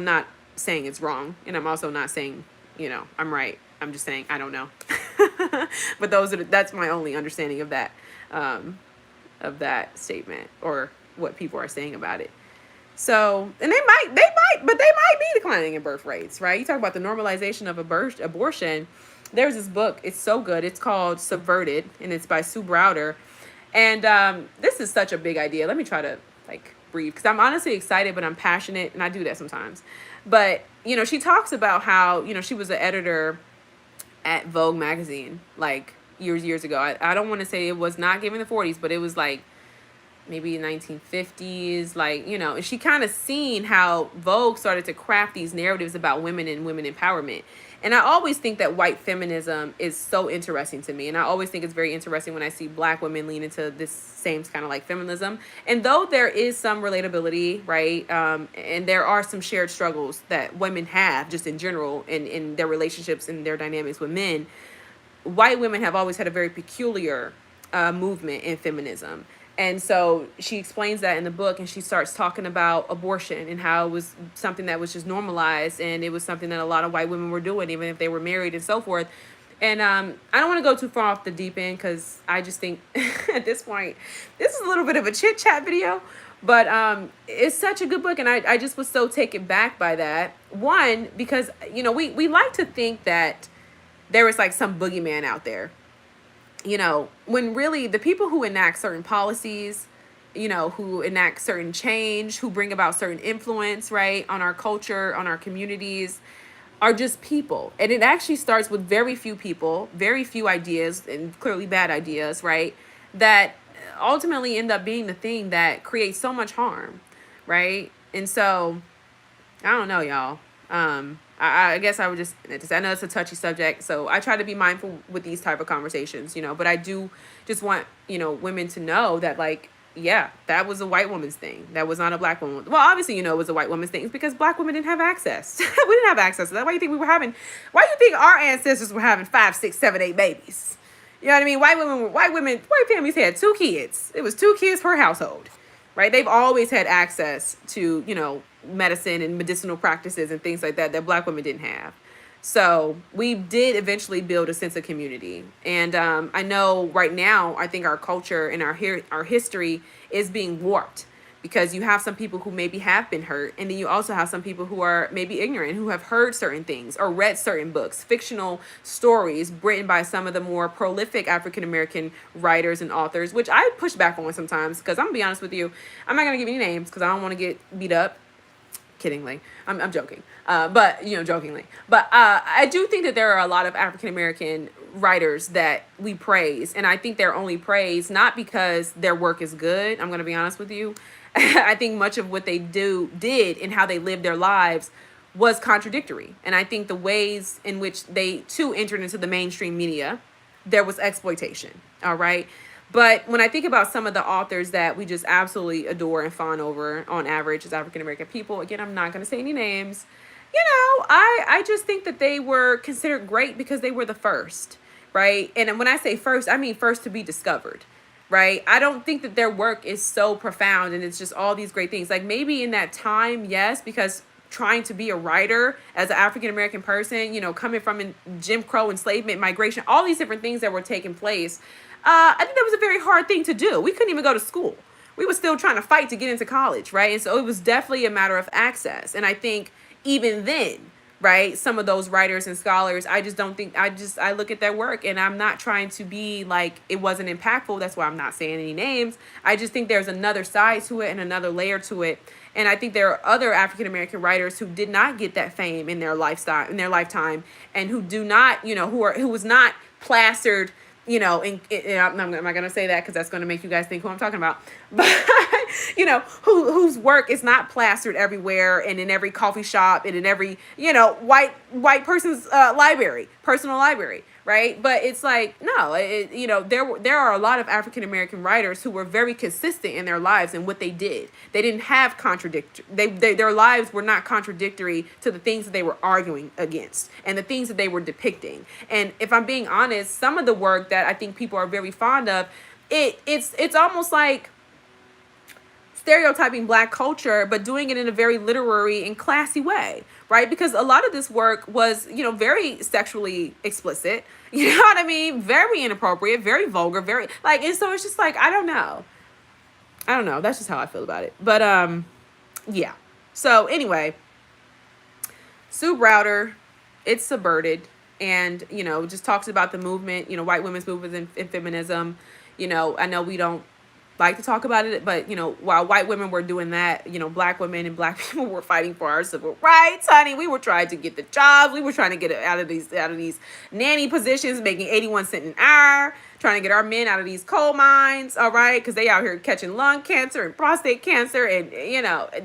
not saying it's wrong. And I'm also not saying, I'm right. I'm just saying, I don't know. But that's my only understanding of that statement, or what people are saying about it. So, and they might be declining in birth rates, right? You talk about the normalization of abortion. There's this book. It's so good. It's called Subverted, and it's by Sue Browder. And this is such a big idea. Let me try to breathe, because I'm honestly excited, but I'm passionate, and I do that sometimes. But she talks about how she was an editor at Vogue magazine years ago. I don't want to say it was not given the 40s, but it was maybe 1950s, and she kind of seen how Vogue started to craft these narratives about women and women empowerment. And I always think that white feminism is so interesting to me. And I always think it's very interesting when I see black women lean into this same kind of feminism. And though there is some relatability, right, and there are some shared struggles that women have just in general in their relationships and their dynamics with men, white women have always had a very peculiar movement in feminism. And so she explains that in the book, and she starts talking about abortion and how it was something that was just normalized, and it was something that a lot of white women were doing, even if they were married and so forth. And I don't want to go too far off the deep end, because I just think at this point, this is a little bit of a chit chat video, but it's such a good book. And I just was so taken back by that. One, because, we like to think that there is some boogeyman out there. When really the people who enact certain policies, who enact certain change, who bring about certain influence, right, on our culture, on our communities, are just people. And it actually starts with very few people, very few ideas, and clearly bad ideas, right, that ultimately end up being the thing that creates so much harm, right? And so, I don't know, y'all. I guess I would just, I know it's a touchy subject, so I try to be mindful with these type of conversations, but I do just want, women to know that, yeah, that was a white woman's thing. That was not a black woman. Well, obviously, it was a white woman's thing. It's because black women didn't have access. We didn't have access to that. Why do you think why do you think our ancestors were having 5, 6, 7, 8 babies? You know what I mean? White families had 2 kids. It was 2 kids per household, right? They've always had access to, medicine and medicinal practices and things like that black women didn't have. So we did eventually build a sense of community. And I know right now, I think our culture and our history is being warped, because you have some people who maybe have been hurt, and then you also have some people who are maybe ignorant, who have heard certain things or read certain books, fictional stories written by some of the more prolific African-American writers and authors, which I push back on sometimes, because I'm gonna be honest with you, I'm not gonna give any names because I don't want to get beat up. kiddingly. I'm joking. But jokingly. But I do think that there are a lot of African American writers that we praise, and I think they're only praised not because their work is good. I'm going to be honest with you. I think much of what they did and how they lived their lives was contradictory. And I think the ways in which they too entered into the mainstream media, there was exploitation. All right. But when I think about some of the authors that we just absolutely adore and fawn over on average as African American people, again, I'm not going to say any names. I just think that they were considered great because they were the first, right? And when I say first, I mean first to be discovered, right? I don't think that their work is so profound and it's just all these great things. Like maybe in that time, yes, because trying to be a writer as an African American person, coming from Jim Crow, enslavement, migration, all these different things that were taking place. I think that was a very hard thing to do. We couldn't even go to school. We were still trying to fight to get into college, right? And so it was definitely a matter of access. And I think even then, right, some of those writers and scholars, I just don't think, I look at their work and I'm not trying to be like it wasn't impactful. That's why I'm not saying any names. I just think there's another side to it and another layer to it. And I think there are other African American writers who did not get that fame in their lifetime, and who do not, who was not plastered, I'm not going to say that because that's going to make you guys think who I'm talking about, but, whose work is not plastered everywhere and in every coffee shop and in every, white person's personal library, right? But it's like, no, there are a lot of African American writers who were very consistent in their lives and what they did. They didn't have their lives were not contradictory to the things that they were arguing against and the things that they were depicting. And if I'm being honest, some of the work that I think people are very fond of, it's almost like stereotyping Black culture, but doing it in a very literary and classy way, right? Because a lot of this work was, very sexually explicit, you know what I mean? Very inappropriate, very vulgar, and so it's just like, I don't know. That's just how I feel about it. But, yeah. So anyway, Sue Browder, it's subverted, and, just talks about the movement, white women's movement and feminism. I know we don't like to talk about it, but while white women were doing that, Black women and Black people were fighting for our civil rights, honey. We were trying to get the jobs. We were trying to get out of these nanny positions, making 81 cents an hour, trying to get our men out of these coal mines, all right, because they out here catching lung cancer and prostate cancer, and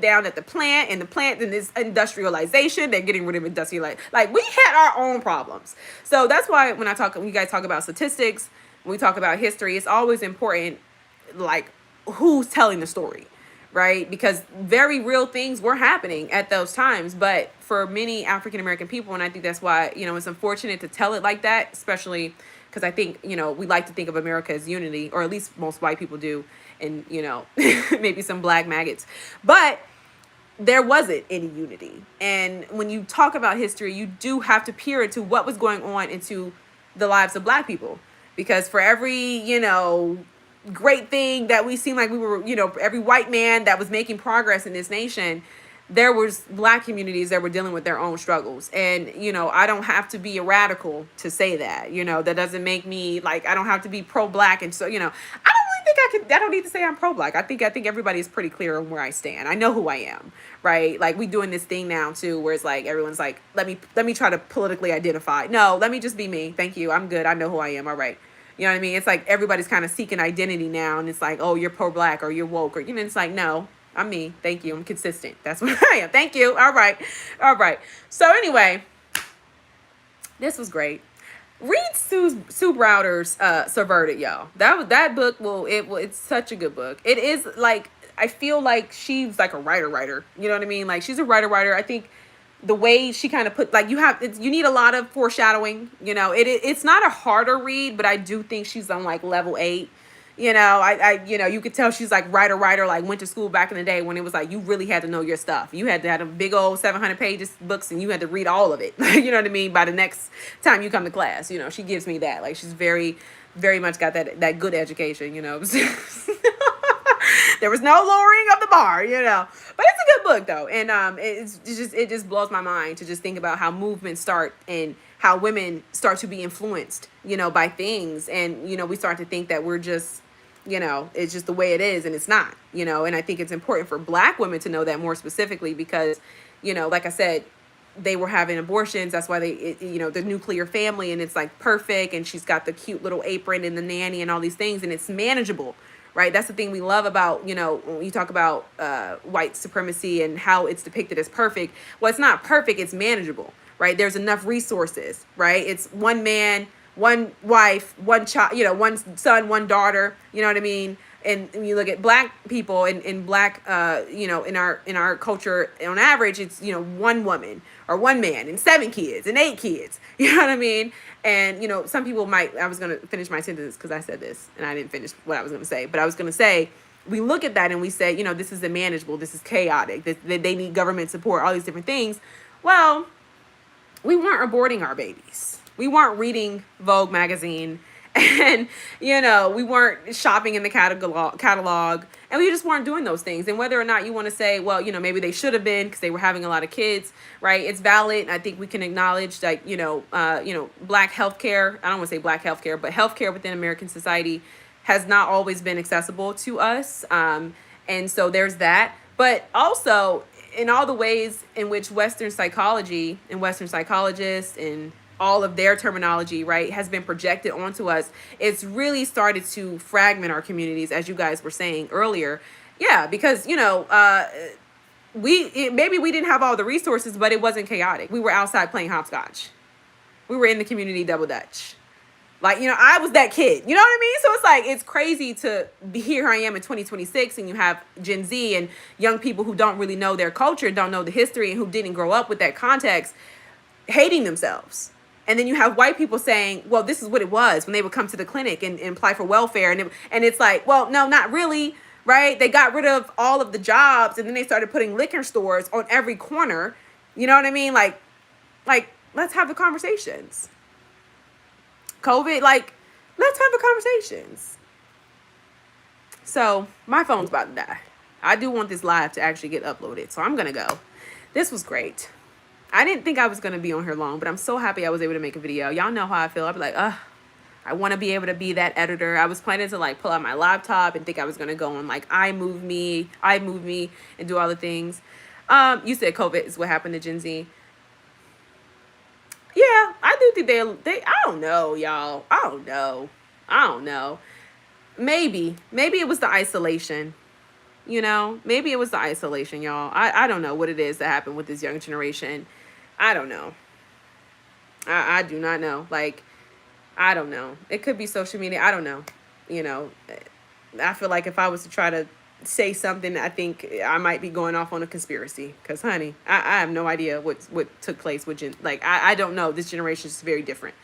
down at the plant, and this industrialization, they're getting rid of industrialization. Like, we had our own problems. So that's why when you guys talk about statistics, when we talk about history, it's always important, like, who's telling the story, right? Because very real things were happening at those times. But for many African American people, and I think that's why, it's unfortunate to tell it like that, especially because I think, we like to think of America as unity, or at least most white people do, and, maybe some Black maggots. But there wasn't any unity. And when you talk about history, you do have to peer into what was going on into the lives of Black people. Because for every, great thing that we seem like we were, every white man that was making progress in this nation, there was Black communities that were dealing with their own struggles. And, I don't have to be a radical to say that, that doesn't make me like, I don't have to be pro-Black. And so, I don't really think I don't need to say I'm pro-Black. I think everybody is pretty clear on where I stand. I know who I am, right? Like, we doing this thing now too, where it's like, everyone's like, let me try to politically identify. No, let me just be me. Thank you. I'm good. I know who I am. All right. You know what I mean? It's like everybody's kind of seeking identity now, and it's like, oh, you're pro-Black or you're woke, or, it's like, no, I'm me. Thank you. I'm consistent. That's what I am. Thank you. All right. So anyway, this was great. Read Sue Browder's Subverted, y'all. That book it's such a good book. It is like, I feel like she's like a writer. You know what I mean? Like, she's a writer. I think the way she kind of put, like, you need a lot of foreshadowing, it's not a harder read, but I do think she's on like level 8, you could tell she's like writer, like went to school back in the day when it was like, you really had to know your stuff. You had to have a big old 700 pages books and you had to read all of it. You know what I mean? By the next time you come to class, she gives me that, like, she's very, very much got that good education, There was no lowering of the bar, but it's a good book though. And it just blows my mind to just think about how movements start and how women start to be influenced, by things. And, we start to think that we're just it's just the way it is, and it's not, and I think it's important for Black women to know that more specifically because, like I said, they were having abortions. That's why the nuclear family, and it's like perfect, and she's got the cute little apron and the nanny and all these things, and it's manageable, right? That's the thing we love about, when you talk about white supremacy and how it's depicted as perfect. Well, it's not perfect, it's manageable, right? There's enough resources, right? It's one man, one wife, one child, one son, one daughter, you know what I mean? And when you look at Black people in Black, in our culture, on average, it's, one woman or one man and 7 kids and 8 kids, you know what I mean? And, some people I was going to finish my sentence because I said this and I didn't finish what I was going to say, but I was going to say, we look at that and we say, this is unmanageable, this is chaotic, they need government support, all these different things. Well, we weren't aborting our babies. We weren't reading Vogue magazine, and, we weren't shopping in the catalog, and we just weren't doing those things. And whether or not you want to say, well, maybe they should have been because they were having a lot of kids, right? It's valid. I think we can acknowledge that, Black healthcare, I don't want to say Black healthcare, but healthcare within American society has not always been accessible to us. And so there's that. But also, in all the ways in which Western psychology and Western psychologists and all of their terminology, right, has been projected onto us, it's really started to fragment our communities, as you guys were saying earlier. Yeah, because, maybe we didn't have all the resources, but it wasn't chaotic. We were outside playing hopscotch. We were in the community double dutch. Like, I was that kid, you know what I mean? So it's like, it's crazy to be here I am in 2026, and you have Gen Z and young people who don't really know their culture, don't know the history, and who didn't grow up with that context, hating themselves. And then you have white people saying, well, this is what it was when they would come to the clinic and apply for welfare. And it's like, well, no, not really, right? They got rid of all of the jobs, and then they started putting liquor stores on every corner. You know what I mean? Like, let's have the conversations. COVID, let's have the conversations. So my phone's about to die. I do want this live to actually get uploaded, so I'm going to go. This was great. I didn't think I was going to be on here long, but I'm so happy I was able to make a video. Y'all know how I feel. I'd be like, I want to be able to be that editor. I was planning to pull out my laptop and think I was going to go on iMovie, and do all the things. You said COVID is what happened to Gen Z. Yeah, I do think they I don't know, y'all. I don't know. Maybe it was the isolation. Maybe it was the isolation, y'all. I don't know what it is that happened with this young generation. I don't know. I do not know. I don't know. It could be social media. I don't know. I feel like if I was to try to say something, I think I might be going off on a conspiracy. Because, honey, I have no idea what took place with I don't know. This generation is very different,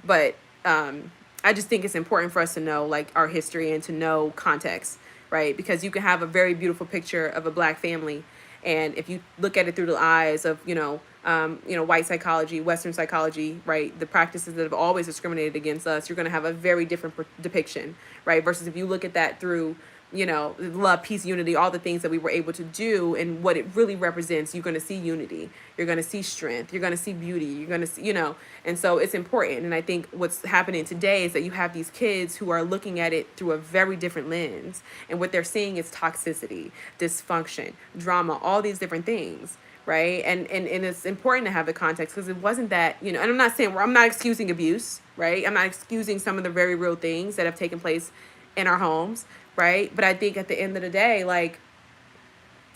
But I just think it's important for us to know, our history and to know context, right? Because you can have a very beautiful picture of a Black family, and if you look at it through the eyes of, white psychology, Western psychology, right, the practices that have always discriminated against us, you're going to have a very different depiction, right? Versus if you look at that through, love, peace, unity, all the things that we were able to do and what it really represents, you're going to see unity. You're going to see strength. You're going to see beauty. You're going to see, and so it's important. And I think what's happening today is that you have these kids who are looking at it through a very different lens. And what they're seeing is toxicity, dysfunction, drama, all these different things. Right. And it's important to have the context, because it wasn't that, and I'm not excusing abuse. Right. I'm not excusing some of the very real things that have taken place in our homes. Right. But I think at the end of the day,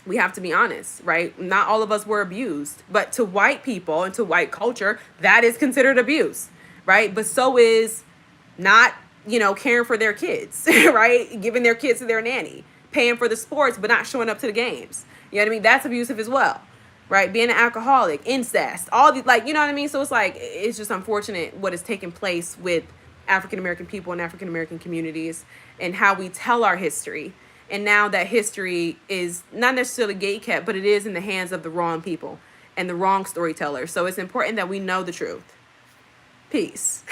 we have to be honest. Right. Not all of us were abused, but to white people and to white culture, that is considered abuse. Right. But so is not, caring for their kids. Right. Giving their kids to their nanny, paying for the sports, but not showing up to the games. You know what I mean? That's abusive as well. Right. Being an alcoholic, incest, all these, you know what I mean? So it's just unfortunate what has taken place with African-American people and African-American communities and how we tell our history. And now that history is not necessarily gatekept, but it is in the hands of the wrong people and the wrong storytellers. So it's important that we know the truth. Peace.